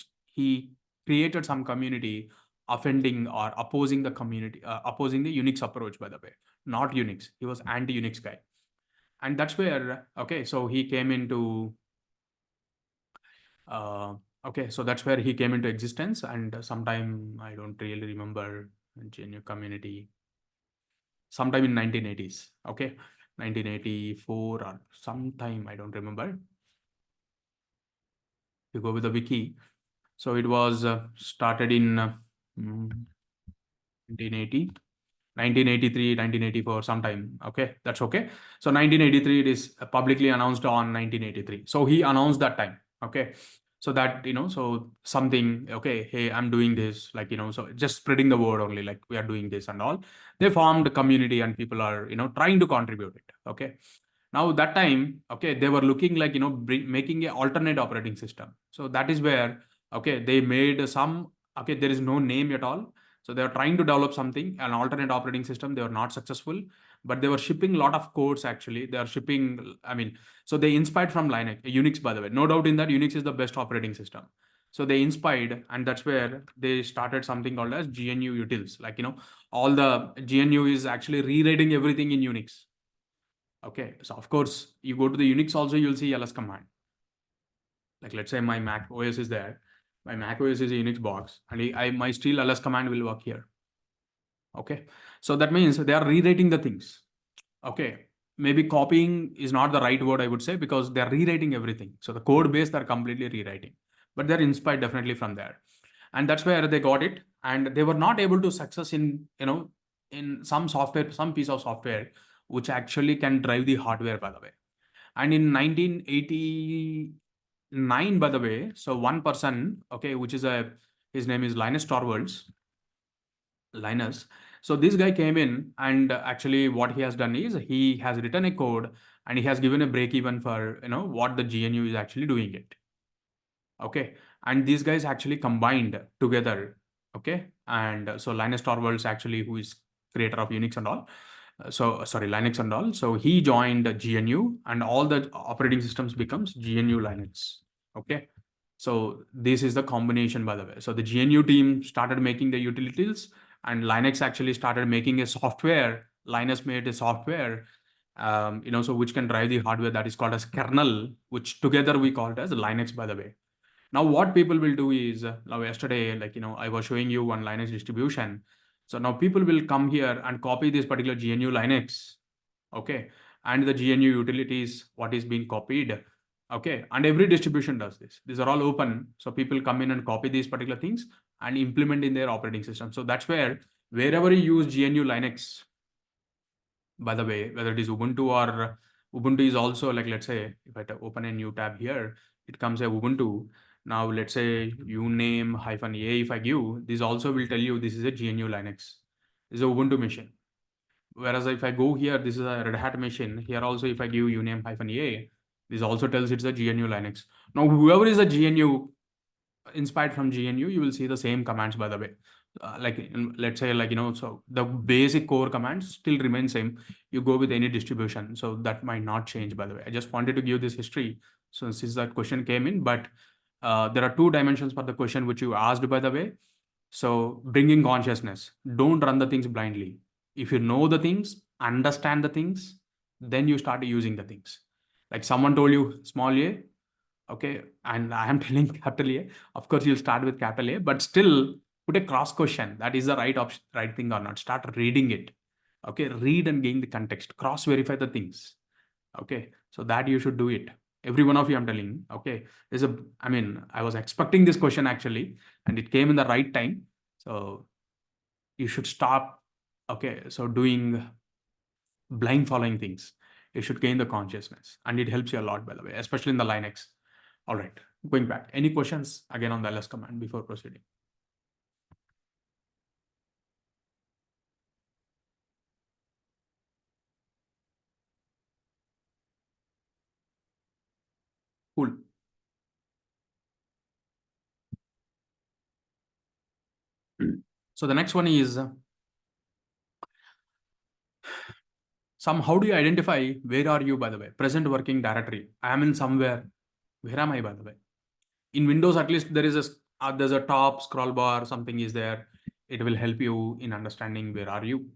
A: created some community offending or opposing the community, opposing the Unix approach, by the way, not Unix. He was anti-Unix guy, and that's where so he came into so that's where he came into existence, and sometime I don't really remember GNU community. Sometime in 1980s, okay, 1984 or sometime I don't remember. You go with the wiki. So it was started in 1980. 1983, 1984, sometime. Okay, that's okay. So 1983, it is publicly announced on 1983. So he announced that time. Okay, so that, so something, okay, hey, I'm doing this, like, so just spreading the word only, like we are doing this and all. They formed a community and people are, trying to contribute it. Okay. Now that time, okay, they were looking like, making an alternate operating system. So that is where, okay, they made some, okay, there is no name at all. So they were trying to develop something, an alternate operating system. They were not successful, but they were shipping a lot of codes actually. They are shipping, I mean, so they inspired from Linux, Unix, by the way. No doubt in that Unix is the best operating system. So they inspired, and that's where they started something called as GNU utils. Like, all the GNU is actually rewriting everything in Unix. Okay, so of course, you go to the Unix also, you'll see ls command. Like, let's say my Mac OS is there. My Mac OS is a Unix box, and my still ls command will work here. Okay, so that means they are rewriting the things. Okay, maybe copying is not the right word, I would say, because they're rewriting everything. So the code base they're completely rewriting, but they're inspired definitely from there. And that's where they got it. And they were not able to success in, in some software, some piece of software, which actually can drive the hardware, by the way. And in 1989, by the way, so one person, okay, which is his name is Linus Torvalds. Linus. So this guy came in, and actually what he has done is he has written a code and he has given a break even for, what the GNU is actually doing it. Okay. And these guys actually combined together. Okay. And so Linus Torvalds, actually, who is creator of Unix and all. Linux and all. So he joined GNU, and all the operating systems becomes GNU Linux. Okay. So this is the combination, by the way. So the GNU team started making the utilities, and Linux actually started making a software. Linus made a software, so which can drive the hardware, that is called as kernel, which together we call it as Linux, by the way. Now what people will do is, now yesterday, like, I was showing you one Linux distribution. So now people will come here and copy this particular GNU Linux. Okay. And the GNU utilities, what is being copied. Okay. And every distribution does this. These are all open. So people come in and copy these particular things and implement in their operating system. So that's where, wherever you use GNU Linux, by the way, whether it is Ubuntu or Ubuntu is also, like, let's say if I open a new tab here, it comes a Ubuntu. Now let's say uname -a, if I give, this also will tell you this is a GNU Linux. This is a Ubuntu machine. Whereas if I go here, this is a Red Hat machine. Here also, if I give uname -a, this also tells it's a GNU Linux. Now whoever is a GNU, inspired from GNU, you will see the same commands, by the way. Let's say, like, so the basic core commands still remain same. You go with any distribution, so that might not change, by the way. I just wanted to give this history, so since that question came in. But there are two dimensions for the question which you asked, by the way. So bringing consciousness, don't run the things blindly. If you know the things, understand the things, then you start using the things. Like someone told you small a, okay, and I am telling capital A. Of course, you'll start with capital A, but still put a cross question. That is the right option, right thing or not. Start reading it. Okay, read and gain the context. Cross verify the things. Okay, so that you should do it. Every one of you, I'm telling. Okay, I was expecting this question actually, and it came in the right time. So you should stop. Okay, so doing blind following things. You should gain the consciousness, and it helps you a lot, by the way, especially in the Linux. All right, going back. Any questions again on the ls command before proceeding? Cool. So the next one is how do you identify where are you, by the way? Present working directory. I am in somewhere. Where am I, by the way? In Windows, at least there is there's a top scroll bar, something is there. It will help you in understanding where are you.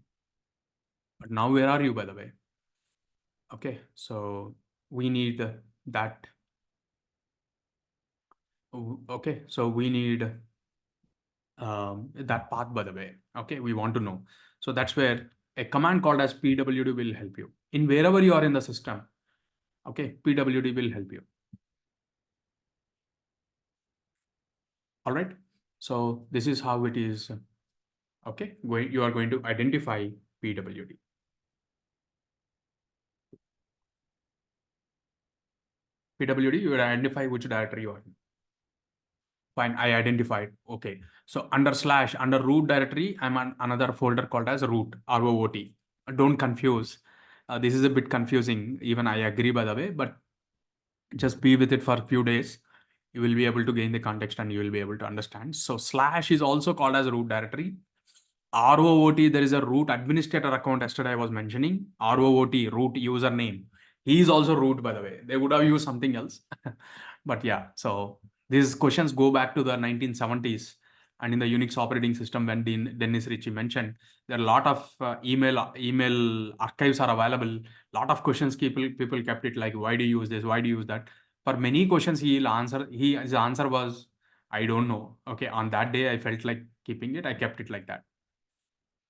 A: But now where are you, by the way? Okay, so we need that. Okay, so we need that path, by the way. Okay, we want to know. So that's where a command called as pwd will help you in wherever you are in the system. Okay, pwd will help you. All right. So this is how it is. Okay, you are going to identify PWD. PWD, you will identify which directory you are in. Fine, I identified. Okay. So under root directory, I'm on another folder called as root, ROOT. Don't confuse. This is a bit confusing. Even I agree, by the way, but just be with it for a few days. You will be able to gain the context and you will be able to understand. So / is also called as root directory. ROOT, there is a root administrator account yesterday I was mentioning. ROOT, root username. He is also root, by the way. They would have used something else. But yeah, so these questions go back to the 1970s. And in the Unix operating system, when Dennis Ritchie mentioned, there are a lot of email archives are available. A lot of questions people kept it like, why do you use this? Why do you use that? For many questions, his answer was, I don't know. Okay, on that day, I felt like keeping it. I kept it like that.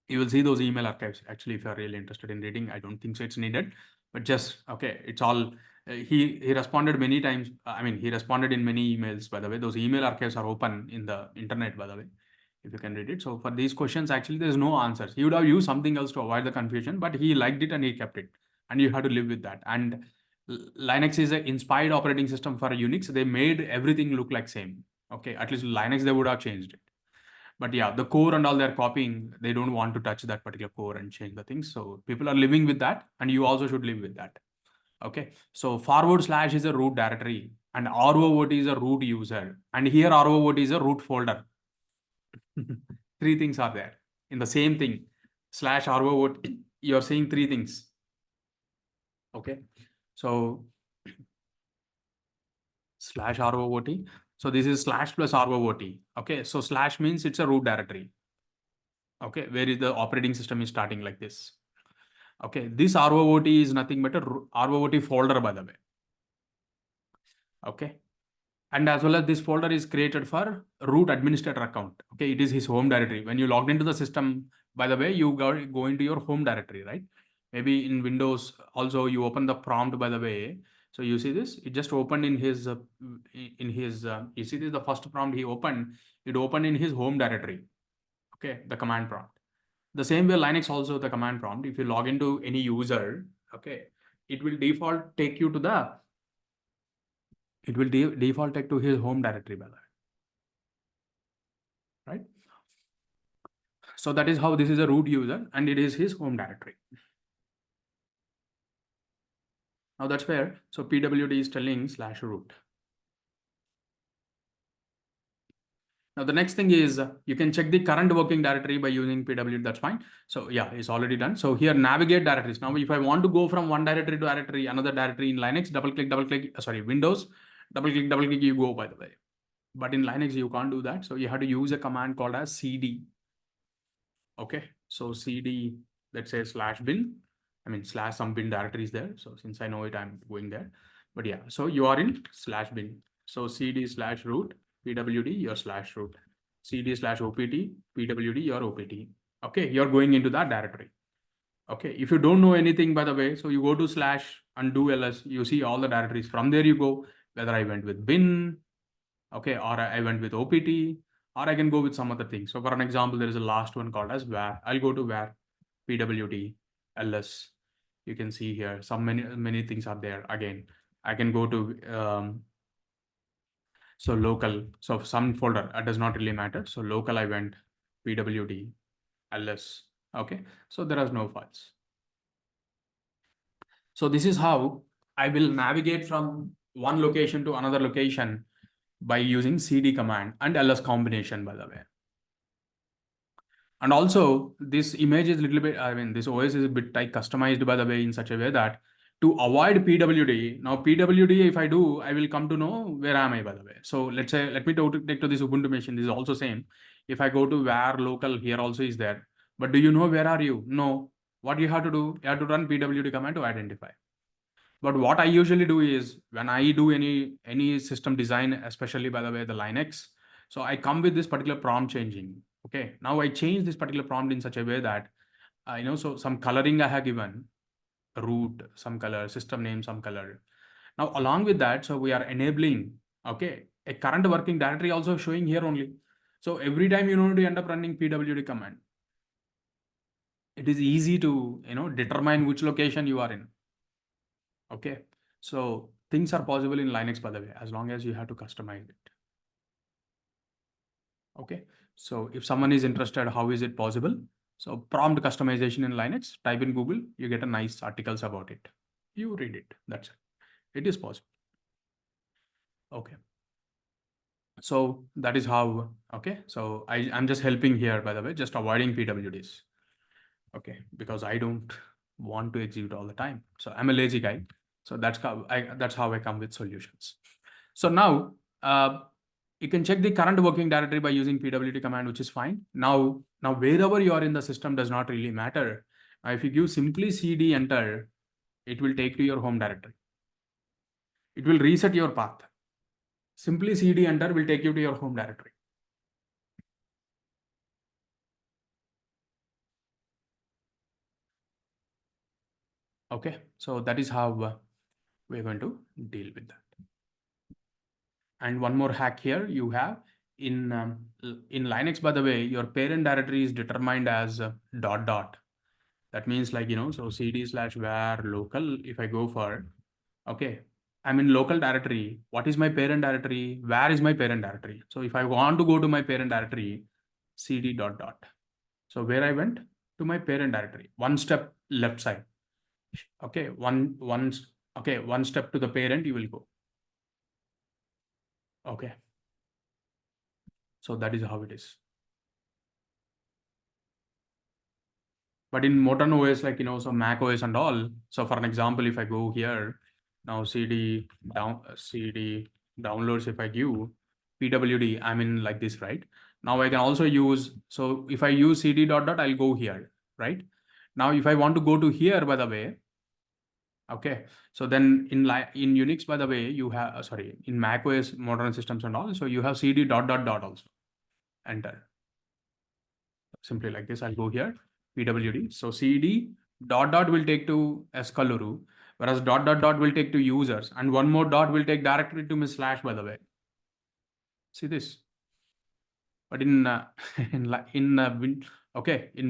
A: You will see those email archives. Actually, if you're really interested in reading, I don't think so it's needed, but just, okay, it's all, he responded many times. I mean, he responded in many emails, by the way. Those email archives are open in the internet, by the way, if you can read it. So for these questions, actually, there's no answers. He would have used something else to avoid the confusion, but he liked it and he kept it. And you have to live with that. And Linux is an inspired operating system for Unix. They made everything look like same. Okay, at least Linux, they would have changed it. But yeah, the core and all they're copying, they don't want to touch that particular core and change the things. So people are living with that, and you also should live with that. Okay, so / is a root directory and ROOT is a root user. And here ROOT is a root folder. Three things are there in the same thing. / ROOT, you're seeing three things. Okay, so / ROOT. So this is / plus ROOT. Okay, so / means it's a root directory. Okay, where is the operating system is starting like this. Okay, this ROOT is nothing but a ROOT folder, by the way. Okay, and as well as this folder is created for root administrator account. Okay, it is his home directory. When you logged into the system, by the way, you go into your home directory, right? Maybe in Windows also you open the prompt, by the way. So you see this, it just opened in his, you see this, the first prompt he opened, it opened in his home directory. Okay, the command prompt. The same way Linux also, the command prompt, if you log into any user, okay, it will default take you to the, it will default take to his home directory, by the way. Right? So that is how this is a root user and it is his home directory. Now that's where, so PWD is telling /root. Now the next thing is you can check the current working directory by using PWD, that's fine. So yeah, it's already done. So here navigate directories. Now if I want to go from one directory to directory, another directory in Linux, Windows, double click, you go, by the way. But in Linux, you can't do that. So you have to use a command called as cd. Okay, so cd, let's say /bin, I mean /some bin directory is there. So since I know it, I'm going there. But yeah, so you are in /bin. So cd /root, PWD, your /root. cd /opt, PWD, your opt. Okay, you're going into that directory. Okay, if you don't know anything, by the way, so you go to /undo ls, you see all the directories. From there you go, whether I went with bin, okay, or I went with opt, or I can go with some other thing. So for an example, there is a last one called as var. I'll go to var, pwd, ls. You can see here some many things are there. Again, I can go to so local. So some folder, does not really matter. So local, I went pwd, ls. Okay, so there are no files. So this is how I will navigate from one location to another location by using cd command and ls combination, by the way. And also this image is a little bit, I mean, this OS is a bit like customized, by the way, in such a way that to avoid PWD, now PWD, if I do, I will come to know where am I, by the way. So let's say, let me take to this Ubuntu machine. This is also same. If I go to var local, here also is there. But do you know where are you? No. What you have to do, you have to run PWD command to identify. But what I usually do is when I do any system design, especially, by the way, the Linux, so I come with this particular prompt changing. Okay, now I change this particular prompt in such a way that so some coloring I have given, root, some color, system name, some color. Now along with that, so we are enabling, okay, A current working directory also showing here only. So every time you need to end up running pwd command. It is easy to determine which location you are in. Okay, so things are possible in Linux, by the way, as long as you have to customize it. Okay, so if someone is interested, how is it possible? So prompt customization in Linux, type in Google, you get a nice articles about it. You read it, that's it. It is possible. Okay. So that is how, okay. So I'm just helping here, by the way, just avoiding PWDs. Okay, because I don't want to execute all the time. So I'm a lazy guy. So that's how I come with solutions. So now you can check the current working directory by using pwd command, which is fine. Now wherever you are in the system does not really matter. Now, if you give simply cd enter, it will take to your home directory. It will reset your path. Simply cd enter will take you to your home directory. Okay, so that is how we're going to deal with that. And one more hack here you have in Linux, by the way, your parent directory is determined as ... That means like, so cd/var local, if I go for, okay, I'm in local directory. What is my parent directory? Where is my parent directory? So if I want to go to my parent directory, cd ... So where I went to my parent directory, one step left side. Okay, one step to the parent you will go. Okay, so that is how it is. But in modern OS, like, so Mac OS and all. So for an example, if I go here now, cd downloads, if I give pwd, I'm in like this, right? Now I can also use, so if I use cd ... I'll go here, right? Now if I want to go to here, by the way, okay, so then in Unix, by the way, you have in Mac OS modern systems and all, so you have cd ... also. Enter. Simply like this, I'll go here, pwd. So cd ... will take to Escaluru, whereas ... will take to users, and one more dot will take directly to / by the way. See this? But in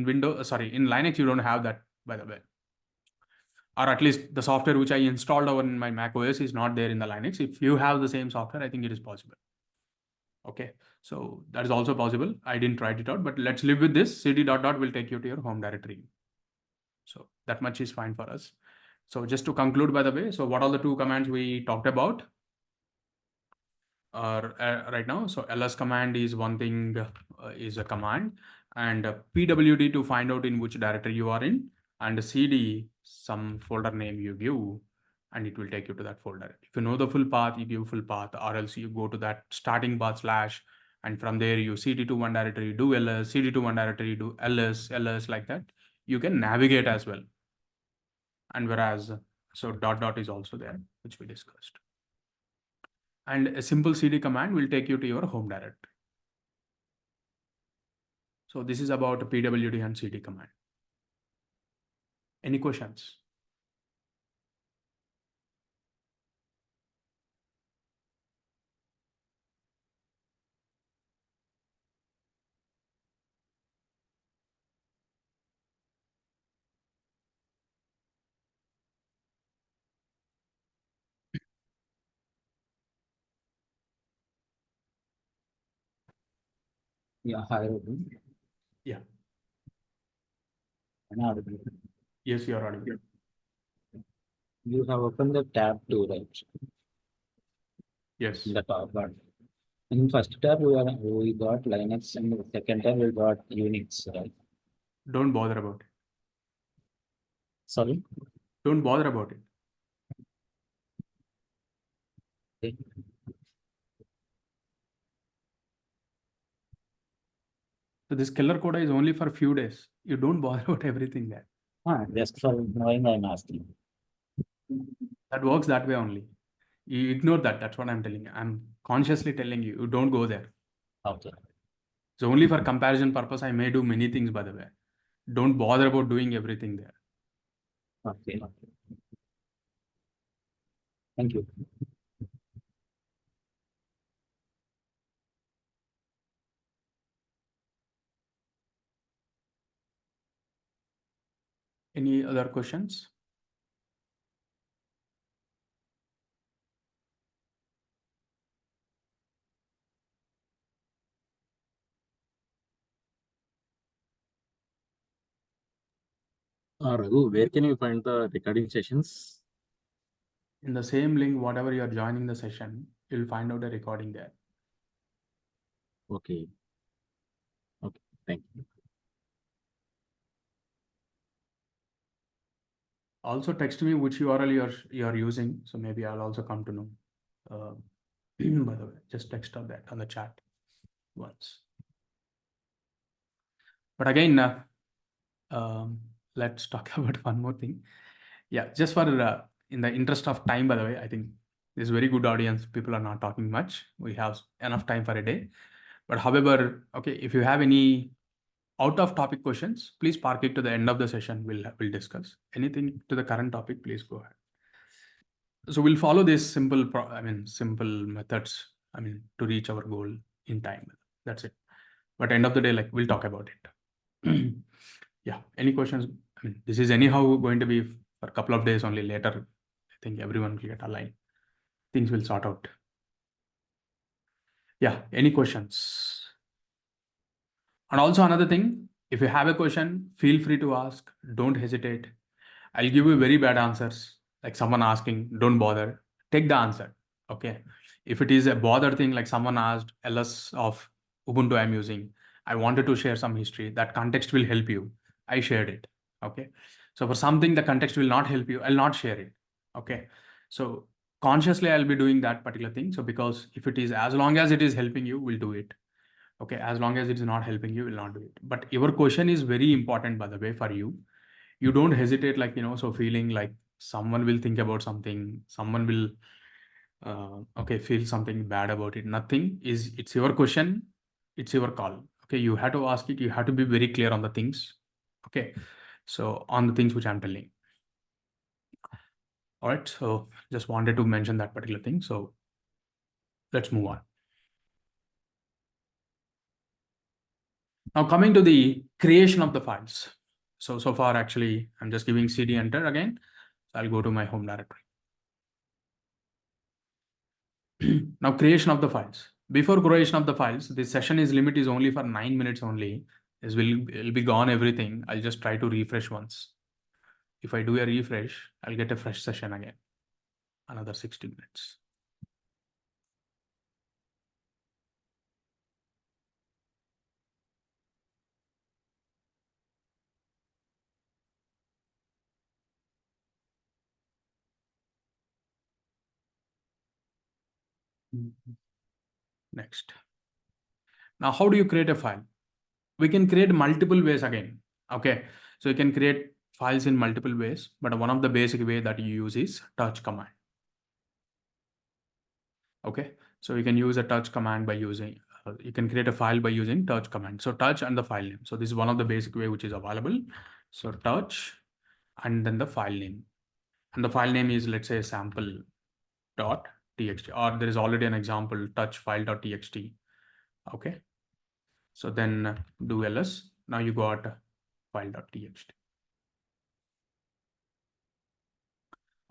A: Windows, in Linux, you don't have that, by the way. Or at least the software which I installed over in my Mac OS is not there in the Linux. If you have the same software, I think it is possible. Okay, so that is also possible. I didn't try it out, but let's live with this. cd ... will take you to your home directory. So that much is fine for us. So just to conclude, by the way, so what are the two commands we talked about right now? So ls command is one thing, is a command, and pwd to find out in which directory you are in, and cd, some folder name you give, and it will take you to that folder. If you know the full path, you give full path, or else you go to that starting path /, and from there you cd to one directory, do ls, cd to one directory, do ls, like that. You can navigate as well. And whereas, so ... is also there, which we discussed. And a simple cd command will take you to your home directory. So this is about pwd and cd command. Any questions?
E: Yeah, hi, Robin.
A: Yeah.
E: Am I audible?
A: Yes, you are audible.
E: You have opened the tab 2, right?
A: Yes.
E: In the top bar. In first tab, we got Linux, and in the second tab, we got Unix, right?
A: Don't bother about it.
E: Sorry?
A: Don't bother about it.
E: Okay.
A: So this Killercoda is only for a few days. You don't bother about everything there.
E: Just for knowing, I'm asking.
A: That works that way only. You ignore that. That's what I'm telling you. I'm consciously telling you, you don't go there.
E: Okay.
A: So only for comparison purpose, I may do many things, by the way. Don't bother about doing everything there.
E: Okay. Thank you.
A: Any other questions?
E: Raghu, where can you find the recording sessions?
A: In the same link, whatever you are joining the session, you'll find out a recording there.
E: Okay. Okay. Thank you.
A: Also text me which URL you're using, so maybe I'll also come to know. By the way, just text on that on the chat once. But again, let's talk about one more thing. Yeah, just for in the interest of time, by the way, I think this is very good audience. People are not talking much. We have enough time for a day. But however, okay, if you have any out of topic questions, please park it to the end of the session. We'll discuss anything to the current topic. Please go ahead. So we'll follow this simple simple methods, to reach our goal in time. That's it. But end of the day, like, we'll talk about it. Yeah, any questions? This is anyhow going to be for a couple of days only. Later, I think everyone will get aligned. Things will sort out. Yeah, any questions? And also another thing, if you have a question, feel free to ask. Don't hesitate. I'll give you very bad answers. Like someone asking, don't bother. Take the answer. Okay. If it is a bother thing, like someone asked ls of Ubuntu I'm using, I wanted to share some history. That context will help you. I shared it. Okay. So for something the context will not help you, I'll not share it. Okay. So consciously I'll be doing that particular thing. So because if it is, as long as it is helping you, we'll do it. Okay. As long as it is not helping you, we'll not do it. But your question is very important, by the way, for you. You don't hesitate, like, so feeling like someone will think about something, someone will feel something bad about it. Nothing is, it's your question, it's your call. Okay, you have to ask it, you have to be very clear on the things. Okay, so on the things which I'm telling. All right, so just wanted to mention that particular thing. So let's move on. Now coming to the creation of the files. So far actually I'm just giving cd enter again. So I'll go to my home directory. Now creation of the files. Before creation of the files, this session is limit is only for 9 minutes only. This will be gone everything. I'll just try to refresh once. If I do a refresh, I'll get a fresh session again. Another 60 minutes. Next. Now, how do you create a file? We can create multiple ways again. Okay. So you can create files in multiple ways, but one of the basic way that you use is touch command. Okay. So you can use a touch command by using, you can create a file by using touch command. So touch and the file name. So this is one of the basic way which is available. So touch and then the file name. And the file name is, let's say, sample.txt, or there is already an example, touch file.txt. Okay. So then do ls. Now you got file.txt.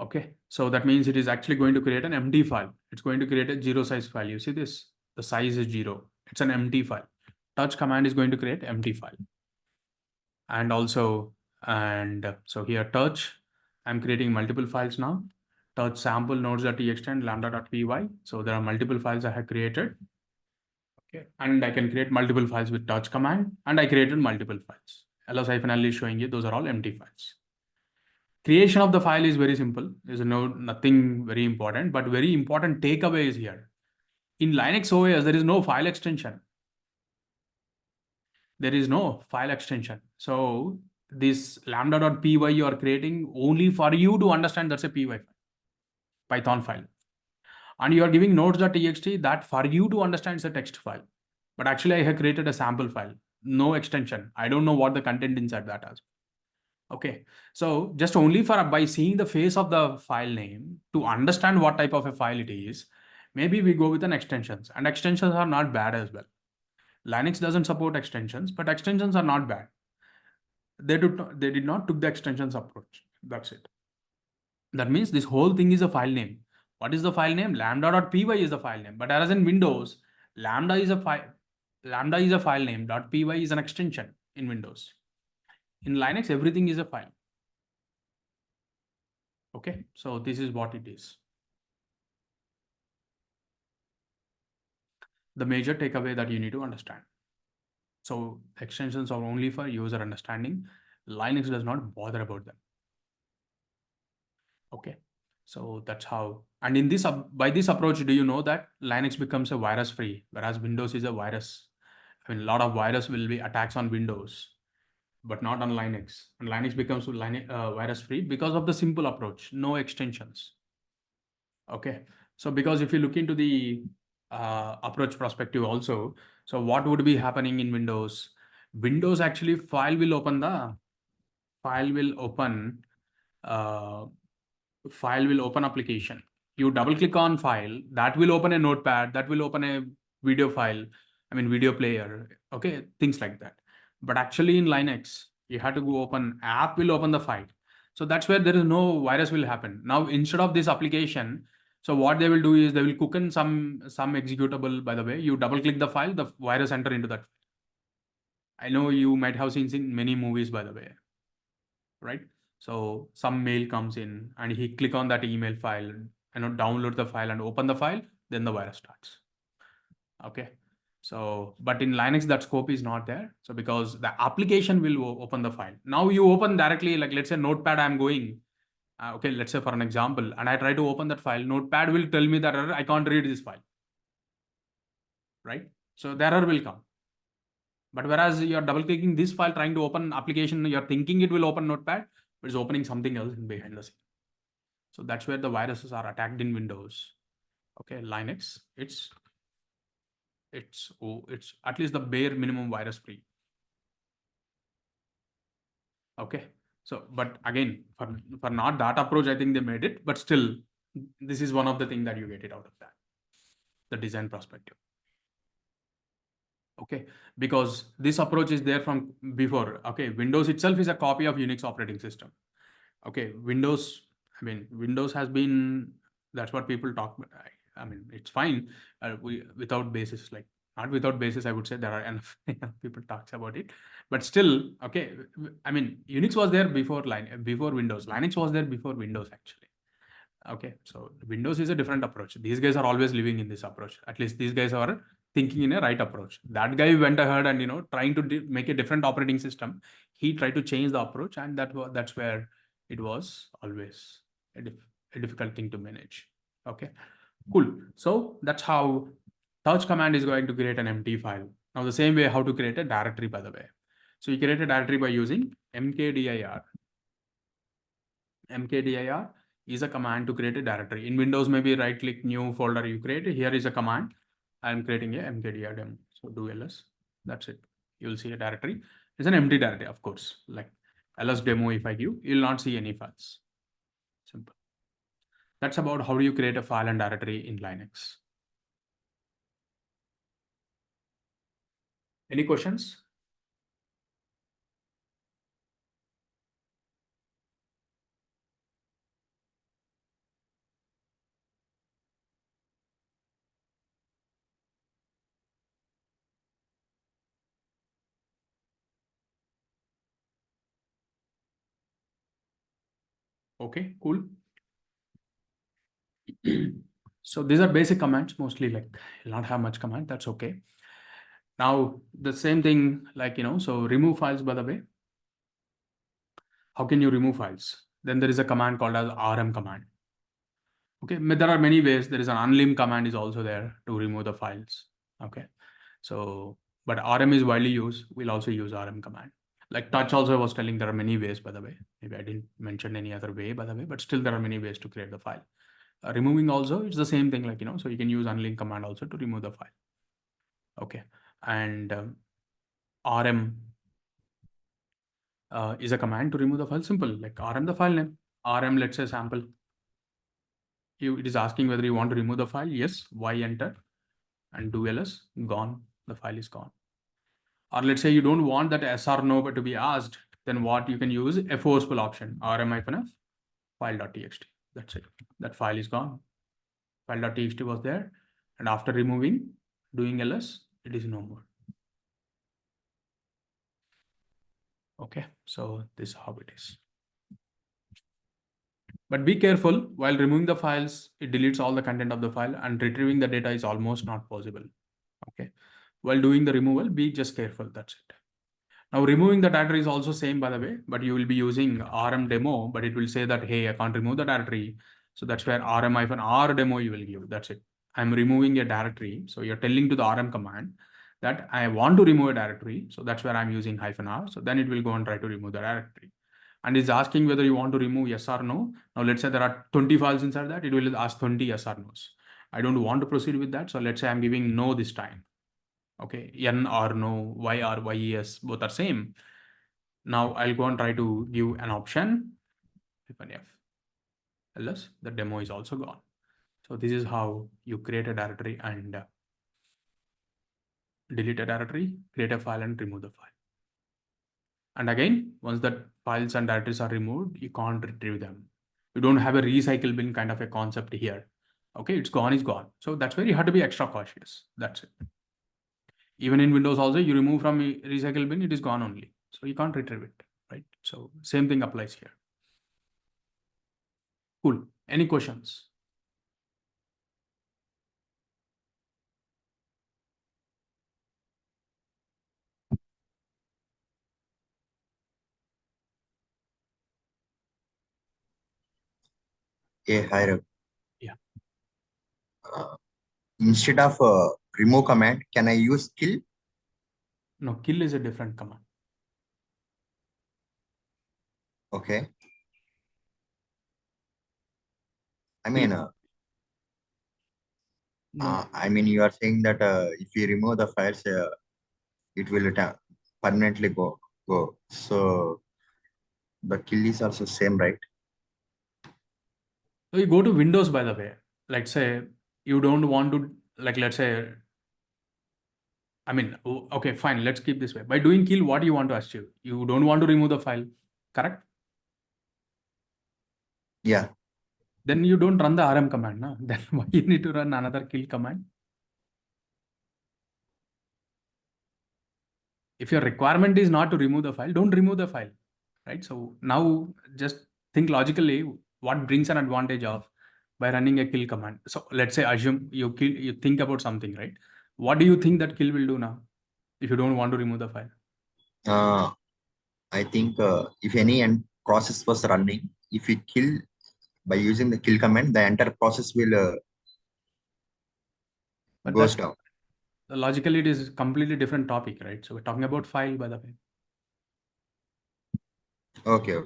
A: Okay. So that means it is actually going to create an empty file. It's going to create a 0 size file. You see this? The size is 0. It's an empty file. Touch command is going to create empty file. And also, so here touch, I'm creating multiple files now. Touch sample nodes.txt and lambda.py. So there are multiple files I have created. Okay. And I can create multiple files with touch command, and I created multiple files. ls-l is showing you those are all empty files. Creation of the file is very simple. There's nothing very important, but very important takeaway is here. In Linux OS, there is no file extension. There is no file extension. So this lambda.py you are creating only for you to understand that's a py file, Python file. And you are giving nodes.txt that for you to understand it's a text file. But actually I have created a sample file, no extension. I don't know what the content inside that is. Okay, so just only by seeing the face of the file name to understand what type of a file it is, maybe we go with an extensions, and extensions are not bad as well. Linux doesn't support extensions, but extensions are not bad. They did not took the extensions approach. That's it. That means this whole thing is a file name. What is the file name? Lambda.py is the file name. But as in Windows, lambda is a file name. .py is an extension in Windows. In Linux, everything is a file. Okay, so this is what it is. The major takeaway that you need to understand. So extensions are only for user understanding. Linux does not bother about them. Okay, so that's how. And in this, by this approach, do you know that Linux becomes a virus free, whereas Windows is a virus. I mean, a lot of virus will be attacks on Windows, but not on Linux. And Linux becomes virus free because of the simple approach, no extensions. Okay, so because if you look into the approach perspective also, so what would be happening in Windows? Windows actually file will open application. You double click on file, that will open a notepad, that will open a video file, I mean video player, okay, things like that. But actually in Linux, you have to go open app will open the file. So that's where there is no virus will happen. Now instead of this application, so what they will do is they will cook in some executable. By the way, you double click the file, the virus enter into that. I know you might have seen in many movies, by the way, right? So some mail comes in and he click on that email file, download the file and open the file, then the virus starts. Okay. So, but in Linux, that scope is not there. So because the application will open the file. Now you open directly, like let's say Notepad, I'm going, okay, let's say for an example, and I try to open that file, Notepad will tell me that I can't read this file, right? So the error will come. But whereas you're double clicking this file, trying to open application, you're thinking it will open Notepad, but it's opening something else behind the scene. So that's where the viruses are attacked in Windows. Okay, Linux, it's at least the bare minimum virus free. Okay, so but again, for not that approach, I think they made it, but still, this is one of the things that you get it out of that, the design perspective. Okay, because this approach is there from before. Okay, Windows itself is a copy of Unix operating system. Okay, Windows has been, that's what people talk about. I mean, it's fine. Without basis, like not without basis, I would say there are enough people talks about it, but still, okay. I mean, Unix was there before Windows. Linux was there before Windows actually. Okay, so Windows is a different approach. These guys are always living in this approach. At least these guys are thinking in a right approach. That guy went ahead and trying to make a different operating system. He tried to change the approach, and that's where it was always a difficult thing to manage. Okay, cool. So that's how search command is going to create an empty file. Now the same way how to create a directory, by the way. So you create a directory by using mkdir. Mkdir is a command to create a directory. In Windows, maybe right click new folder you create. Here is a command. I'm creating a mkdir demo. So do ls. That's it. You'll see a directory. It's an empty directory, of course. Like ls demo, if I give, you'll not see any files. Simple. That's about how do you create a file and directory in Linux. Any questions? Okay, cool. So these are basic commands, mostly, like you'll not have much command, that's okay. Now the same thing, like so remove files, by the way. How can you remove files? Then there is a command called as rm command. Okay, there are many ways. There is an unlim command is also there to remove the files. Okay, so but rm is widely used. We'll also use rm command. Like touch also was telling there are many ways, by the way. Maybe I didn't mention any other way, by the way, but still there are many ways to create the file. Removing also, it's the same thing, like so you can use unlim command also to remove the file. Okay, and rm is a command to remove the file. Simple, like rm the file name, rm, let's say sample. It is asking whether you want to remove the file. Yes, y enter, and do ls, gone, the file is gone. Or let's say you don't want that yes or no but to be asked, then what you can use a forceful option, rm-f file.txt. That's it. That file is gone. File.txt was there, and after removing, doing ls, it is no more. Okay, so this is how it is. But be careful, while removing the files, it deletes all the content of the file, and retrieving the data is almost not possible. Okay, while doing the removal, be just careful. That's it. Now removing the directory is also same, by the way, but you will be using rm demo, but it will say that, hey, I can't remove the directory. So that's where rm-r demo you will give. That's it. I'm removing a directory. So you're telling to the rm command that I want to remove a directory. So that's where I'm using -r. So then it will go and try to remove the directory. And it's asking whether you want to remove yes or no. Now let's say there are 20 files inside that, it will ask 20 yes or no's. I don't want to proceed with that. So let's say I'm giving no this time. Okay, n or no, y or yes, both are same. Now I'll go and try to give an option, if an f, ls, the demo is also gone. So this is how you create a directory and delete a directory, create a file and remove the file. And again, once the files and directories are removed, you can't retrieve them. You don't have a recycle bin kind of a concept here. Okay, it's gone, is gone. So that's where you have to be extra cautious. That's it. Even in Windows also, you remove from a recycle bin, it is gone only. So you can't retrieve it, right? So same thing applies here. Cool. Any questions?
F: Hey, hi, Ravi.
A: Yeah.
F: Instead of remove command, can I use kill?
A: No, kill is a different command.
F: Okay. I mean,
A: No,
F: you are saying that if you remove the files, it will permanently go. So the kill is also same, right?
A: so you go to Windows, by the way. Let's say you don't want to, like, let's say, I mean, okay, fine. Let's keep this way. By doing kill, what do you want to achieve? You don't want to remove the file, correct?
F: Yeah.
A: Then you don't run the rm command, no? Then why you need to run another kill command? If your requirement is not to remove the file, don't remove the file, right? So now just think logically, what brings an advantage of by running a kill command? So let's say assume you kill, you think about something, right? What do you think that kill will do now if you don't want to remove the file?
F: I think if any end process was running, if we kill by using the kill command, the entire process will
A: But
F: goes
A: that's
F: down.
A: logically it is completely different topic, right? So we're talking about file, by the way.
F: Okay.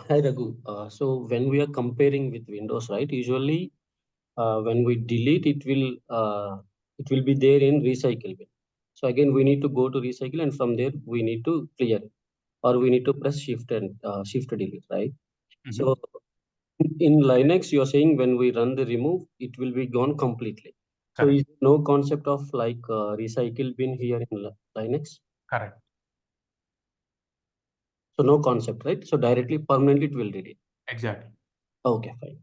B: Hi Raghu. So when we are comparing with Windows, right? Usually, when we delete, it will be there in recycle bin. So again, we need to go to recycle, and from there we need to clear it, or we need to press shift and shift delete, right? So in Linux, you're saying when we run the remove, it will be gone completely. So
A: Correct.
B: is there no concept of like recycle bin here in Linux?
A: Correct.
B: So no concept, right? So directly permanently it will delete.
A: Exactly.
B: Okay, fine.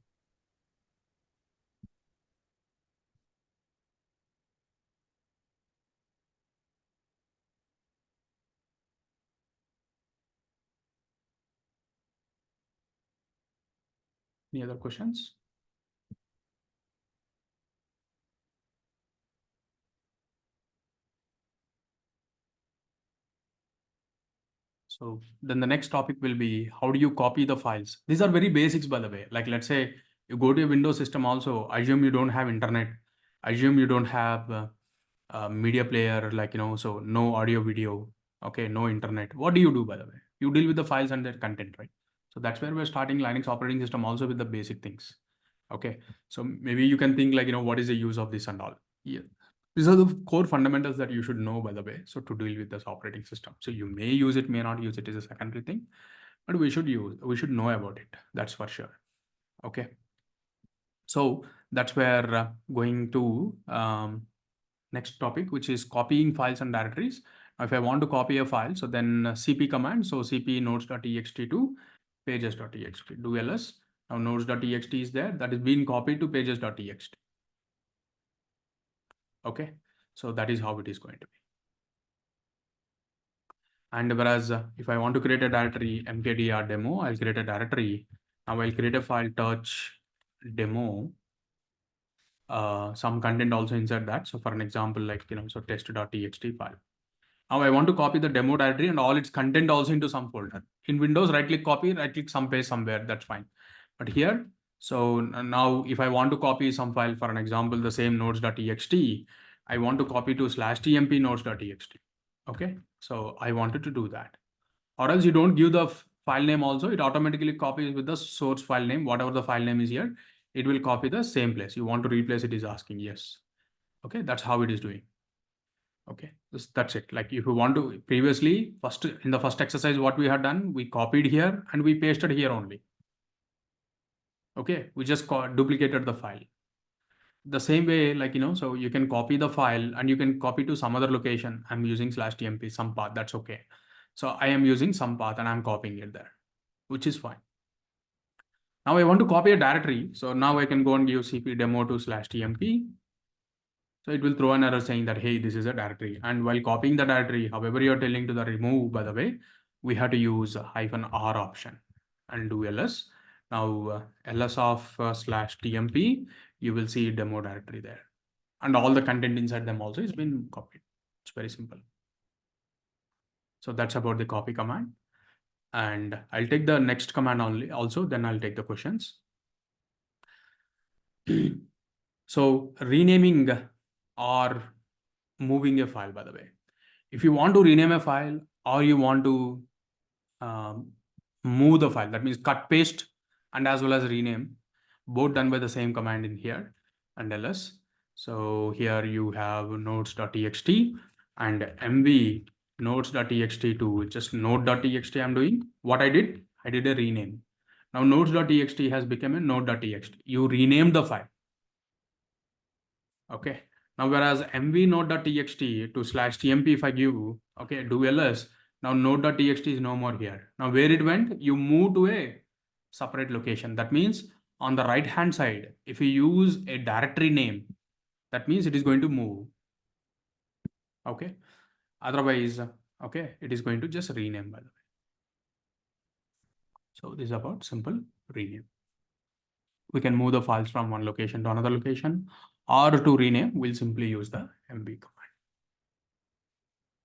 A: Any other questions? So then the next topic will be, how do you copy the files? These are very basics, by the way. Like, let's say you go to a Windows system also, assume you don't have internet, assume you don't have a media player, like, so no audio, video, okay, no internet. What do you do, by the way? You deal with the files and their content, right? So that's where we're starting Linux operating system also with the basic things. Okay, so maybe you can think like, what is the use of this and all? Yeah. These are the core fundamentals that you should know, by the way. So to deal with this operating system. So you may use it, may not use it, is a secondary thing, but we should know about it. That's for sure. Okay. So that's where going to next topic, which is copying files and directories. Now, if I want to copy a file, so then cp command, so cp nodes.txt to pages.txt, do ls. Now nodes.txt is there, that is being copied to pages.txt. Okay, so that is how it is going to be. And whereas if I want to create a directory mkdir demo, I'll create a directory. Now I'll create a file touch demo. Some content also inside that. So for an example, like, so test.txt file. Now I want to copy the demo directory and all its content also into some folder. In Windows, right click copy, right click some paste somewhere, that's fine. But here, so now if I want to copy some file, for an example, the same nodes.txt, I want to copy to /tmp nodes.txt. Okay, so I wanted to do that. Or else you don't give the file name also, it automatically copies with the source file name, whatever the file name is here, it will copy the same place. You want to replace it is asking yes. Okay, that's how it is doing. Okay, that's it. Like if you want to previously, in the first exercise, what we had done, we copied here and we pasted here only. Okay, we just duplicated the file. The same way, like, so you can copy the file and you can copy to some other location. I'm using /tmp, some path, that's okay. So I am using some path and I'm copying it there, which is fine. Now I want to copy a directory. So now I can go and give cp demo to /tmp. So it will throw an error saying that, hey, this is a directory. And while copying the directory, however you're telling to the remove, by the way, we have to use -r option and do ls. Now ls of /tmp, you will see demo directory there. And all the content inside them also has been copied. It's very simple. So that's about the copy command. And I'll take the next command only also, then I'll take the questions. So renaming or moving a file, by the way. If you want to rename a file or you want to move the file, that means cut, paste, and as well as rename, both done by the same command in here and ls. So here you have nodes.txt and mv nodes.txt to just node.txt. I'm doing what I did a rename. Now nodes.txt has become a node.txt. You renamed the file. Okay. Now, whereas mv node.txt to /tmp, if I give, okay, do ls, now node.txt is no more here. Now, where it went, you move to a separate location. That means on the right hand side, if you use a directory name, that means it is going to move. Okay. Otherwise, okay, it is going to just rename, by the way. So this is about simple rename. We can move the files from one location to another location, or to rename, we'll simply use the mv command.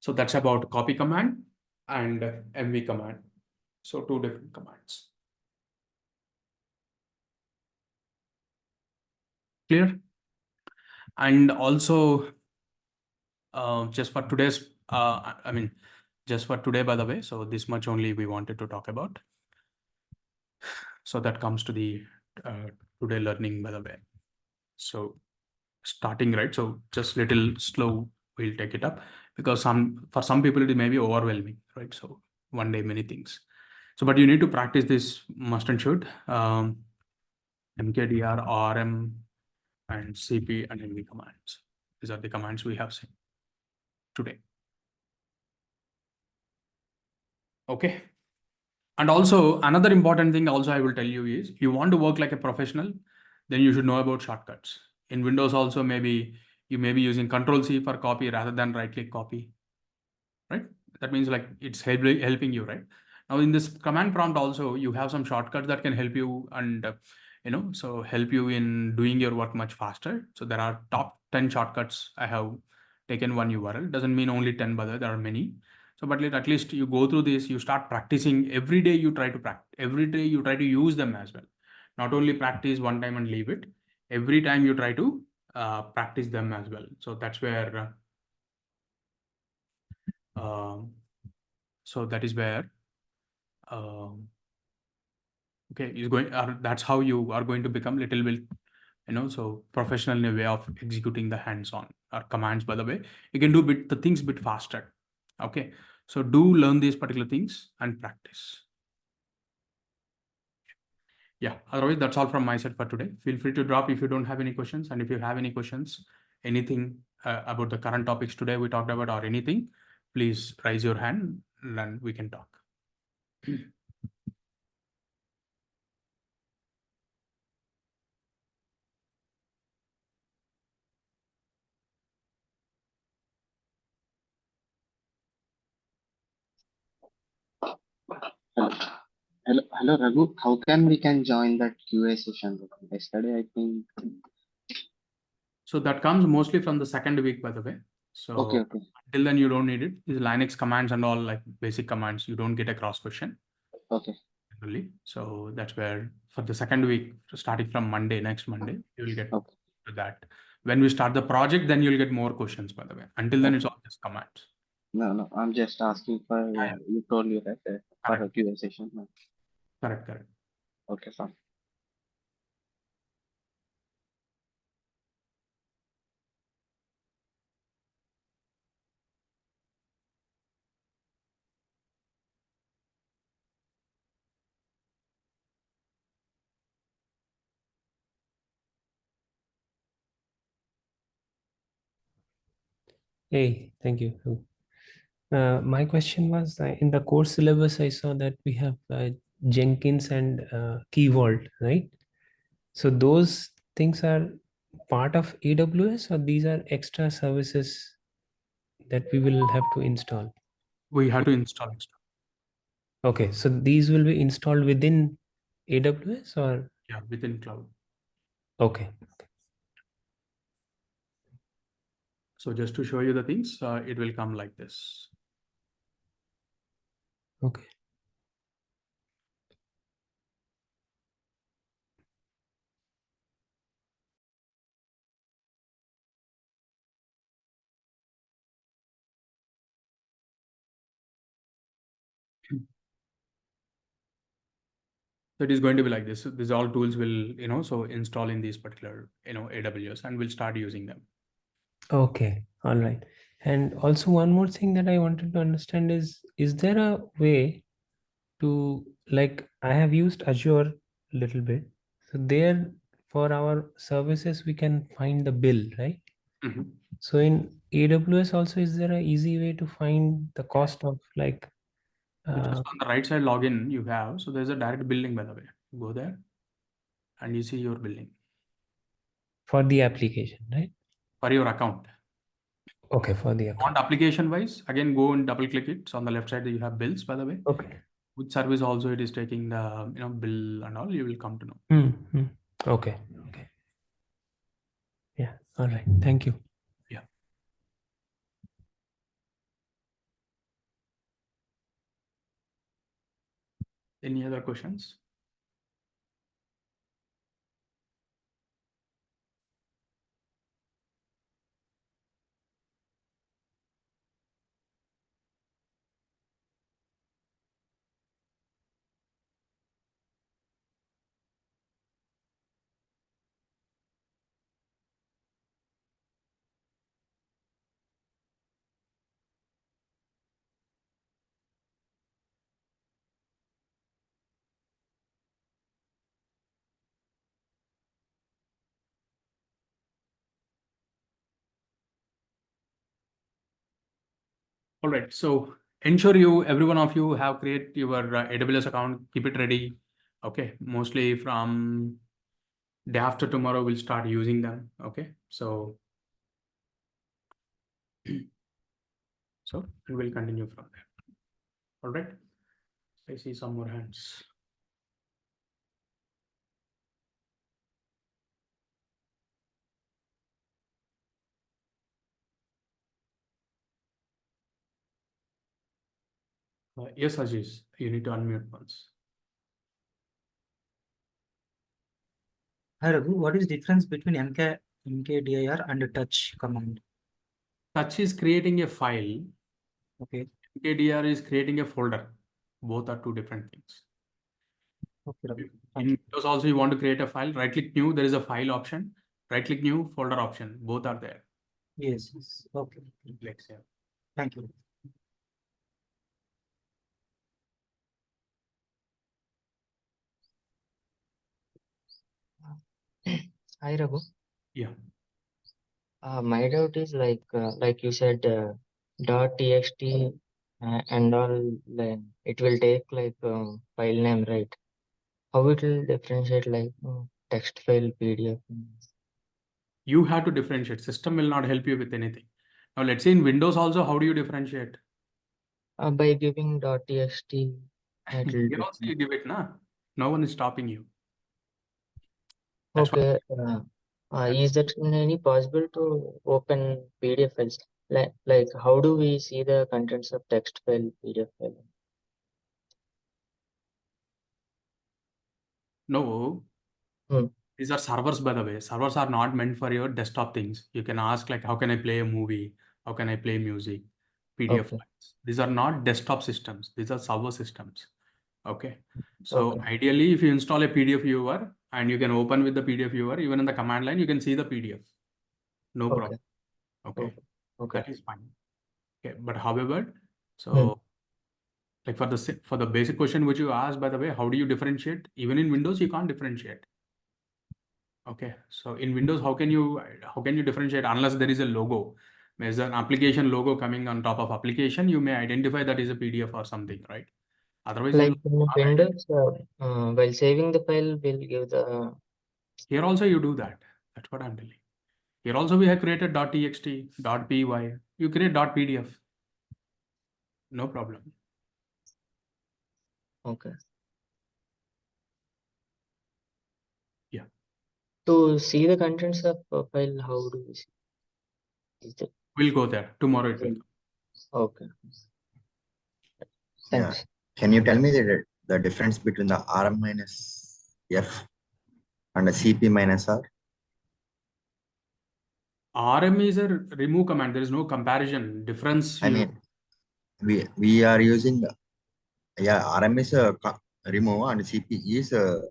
A: So that's about copy command and mv command. So two different commands. Clear? And also, just for today's, just for today, by the way, so this much only we wanted to talk about. So that comes to the today learning, by the way. So starting, right? So just little slow, we'll take it up, because for some people it may be overwhelming, right? So one day many things. So but you need to practice this must and should. mkdir, rm, and cp and mv commands. These are the commands we have seen today. Okay. And also another important thing also I will tell you is, you want to work like a professional, then you should know about shortcuts. In Windows also, maybe you may be using Control-C for copy rather than right-click copy, right? That means like it's helping you, right? Now in this command prompt also, you have some shortcuts that can help you and so help you in doing your work much faster. So there are top 10 shortcuts. I have taken one URL. Doesn't mean only 10, but there are many. So, but at least you go through this, you start practicing every day. You try to practice every day. You try to use them as well. Not only practice one time and leave it. Every time you try to practice them as well. So that's where. So that is where. Okay, is going. That's how you are going to become little bit, so professional in a way of executing the hands-on or commands. By the way, you can do the things bit faster. Okay, so do learn these particular things and practice. Yeah, otherwise that's all from my side for today. Feel free to drop if you don't have any questions, and if you have any questions, anything about the current topics today we talked about or anything, please raise your hand and we can talk.
C: Hello, Raghu. How we can join that QA session? Yesterday, I think.
A: So that comes mostly from the second week, by the way. So
C: Okay.
A: until then, you don't need it. These Linux commands and all, like basic commands, you don't get a cross question.
C: Okay.
A: Generally. So that's where for the second week, starting from Monday, next Monday, you will get
C: Okay.
A: to that. When we start the project, then you'll get more questions, by the way. Until then, it's all just commands.
C: No. I'm just asking for.
A: Yeah.
C: You told you that for a
A: Correct.
C: QA session. No.
A: Correct. Correct.
C: Okay, fine.
G: Hey, thank you. My question was in the course syllabus, I saw that we have Jenkins and Key Vault, right? So those things are part of AWS, or these are extra services that we will have to install?
A: We have to install it.
G: Okay, so these will be installed within AWS or?
A: Yeah, within cloud.
G: Okay.
A: So just to show you the things, it will come like this.
G: Okay.
A: So it is going to be like this. These all tools will, so install in these particular, AWS, and we'll start using them.
G: Okay, all right. And also one more thing that I wanted to understand is there a way to, like, I have used Azure a little bit. So there for our services, we can find the bill, right?
A: Mhm.
G: So in AWS also, is there a easy way to find the cost of like?
A: So just on the right side login you have, so there's a direct billing, by the way. You go there and you see your billing.
G: For the application, right?
A: For your account.
G: Okay, for the
A: On
G: account.
A: application wise, again, go and double click it. So on the left side, you have bills, by the way.
G: Okay.
A: Which service also it is taking the, bill and all, you will come to know.
G: Okay. Okay. Yeah. All right. Thank you.
A: Yeah. Any other questions? All right. So ensure every one of you have create your AWS account, keep it ready. Okay. Mostly from day after tomorrow, we'll start using them. Okay. So we will continue from there. All right. I see some more hands. Yes, Aziz, you need to unmute once.
H: Hi Raghu, what is difference between mkdir and touch command?
A: Touch is creating a file.
H: Okay.
A: mkdir is creating a folder. Both are two different things.
H: Okay, Raghu.
A: In Windows also, you want to create a file, right click new, there is a file option, right click new, folder option. Both are there.
H: Yes. Okay.
A: Let's say.
H: Thank you.
I: Hi Raghu.
A: Yeah.
I: My doubt is like you said, .txt and all, like, it will take like file name, right? How it will differentiate like text file, PDF?
A: You have to differentiate. System will not help you with anything. Now let's say in Windows also, how do you differentiate?
I: By giving .txt, it will
A: Here also you give it, na? No one is stopping you. That's why.
I: okay. Is that any possible to open PDF files? Like how do we see the contents of text file, PDF file?
A: No,
I: Hmm.
A: these are servers, by the way. Servers are not meant for your desktop things. You can ask like, how can I play a movie? How can I play music? PDF
I: Okay.
A: files. These are not desktop systems. These are server systems. Okay. So
I: Okay.
A: ideally, if you install a PDF viewer and you can open with the PDF viewer, even in the command line, you can see the PDF. No
I: Okay.
A: problem. Okay.
I: Okay. Okay.
A: That is fine. Okay. But however, so
I: Hmm.
A: like for the basic question which you asked, by the way, how do you differentiate? Even in Windows, you can't differentiate. Okay, so in Windows, how can you differentiate unless there is a logo? There's an application logo coming on top of application, you may identify that is a PDF or something, right? Otherwise, you
I: Like
A: will
I: in
A: not
I: Windows, while saving the file, we'll give the
A: here also you do that. That's what I'm telling. Here also we have created .txt, .py. You create .pdf. No problem.
I: okay.
A: Yeah.
I: To see the contents of file, how do we see? Is that
A: We'll go there. Tomorrow it will come.
I: okay?
F: Yeah.
I: Thanks.
F: Can you tell me the difference between the RM minus F and the CP minus R?
A: RM is a remove command. There is no comparison. Difference
F: I
A: you
F: mean, we are using, yeah, RM is a remove and CP is a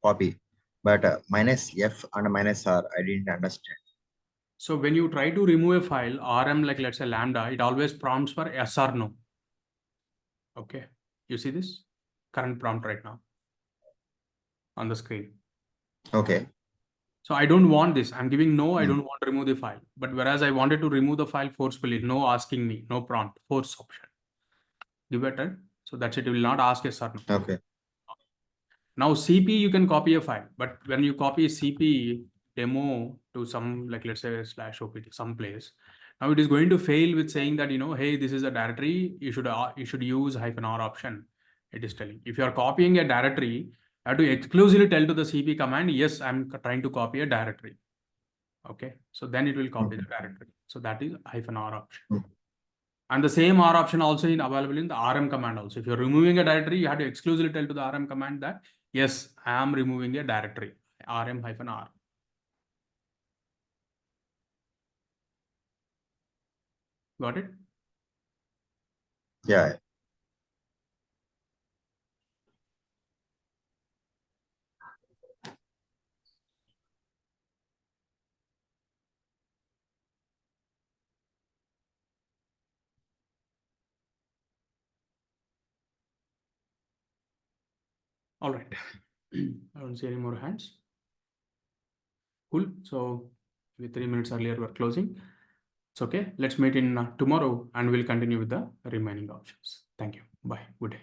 F: copy, but minus F and minus R, I didn't understand.
A: so when you try to remove a file, RM, like let's say lambda, it always prompts for yes or no. Okay, you see this current prompt right now on the screen.
F: Okay.
A: So I don't want this. I'm giving no, I don't want to remove the file. But whereas I wanted to remove the file forcefully, no asking me, no prompt, force option. Give it a, so that's it. It will not ask yes or no.
F: Okay.
A: Now CP, you can copy a file, but when you copy CP demo to some, like let's say /opt someplace, now it is going to fail with saying that, hey, this is a directory. You should use -r option. It is telling. If you are copying a directory, you have to exclusively tell to the CP command, yes, I'm trying to copy a directory. Okay, so then it will copy the directory. So that is -r option. And the same R option also available in the RM command also. If you're removing a directory, you have to exclusively tell to the RM command that, yes, I am removing a directory, RM-R. Got it?
F: Yeah.
A: All right. I don't see any more hands. Cool. So with 3 minutes earlier, we're closing. It's okay. Let's meet in tomorrow and we'll continue with the remaining options. Thank you. Bye. Good day.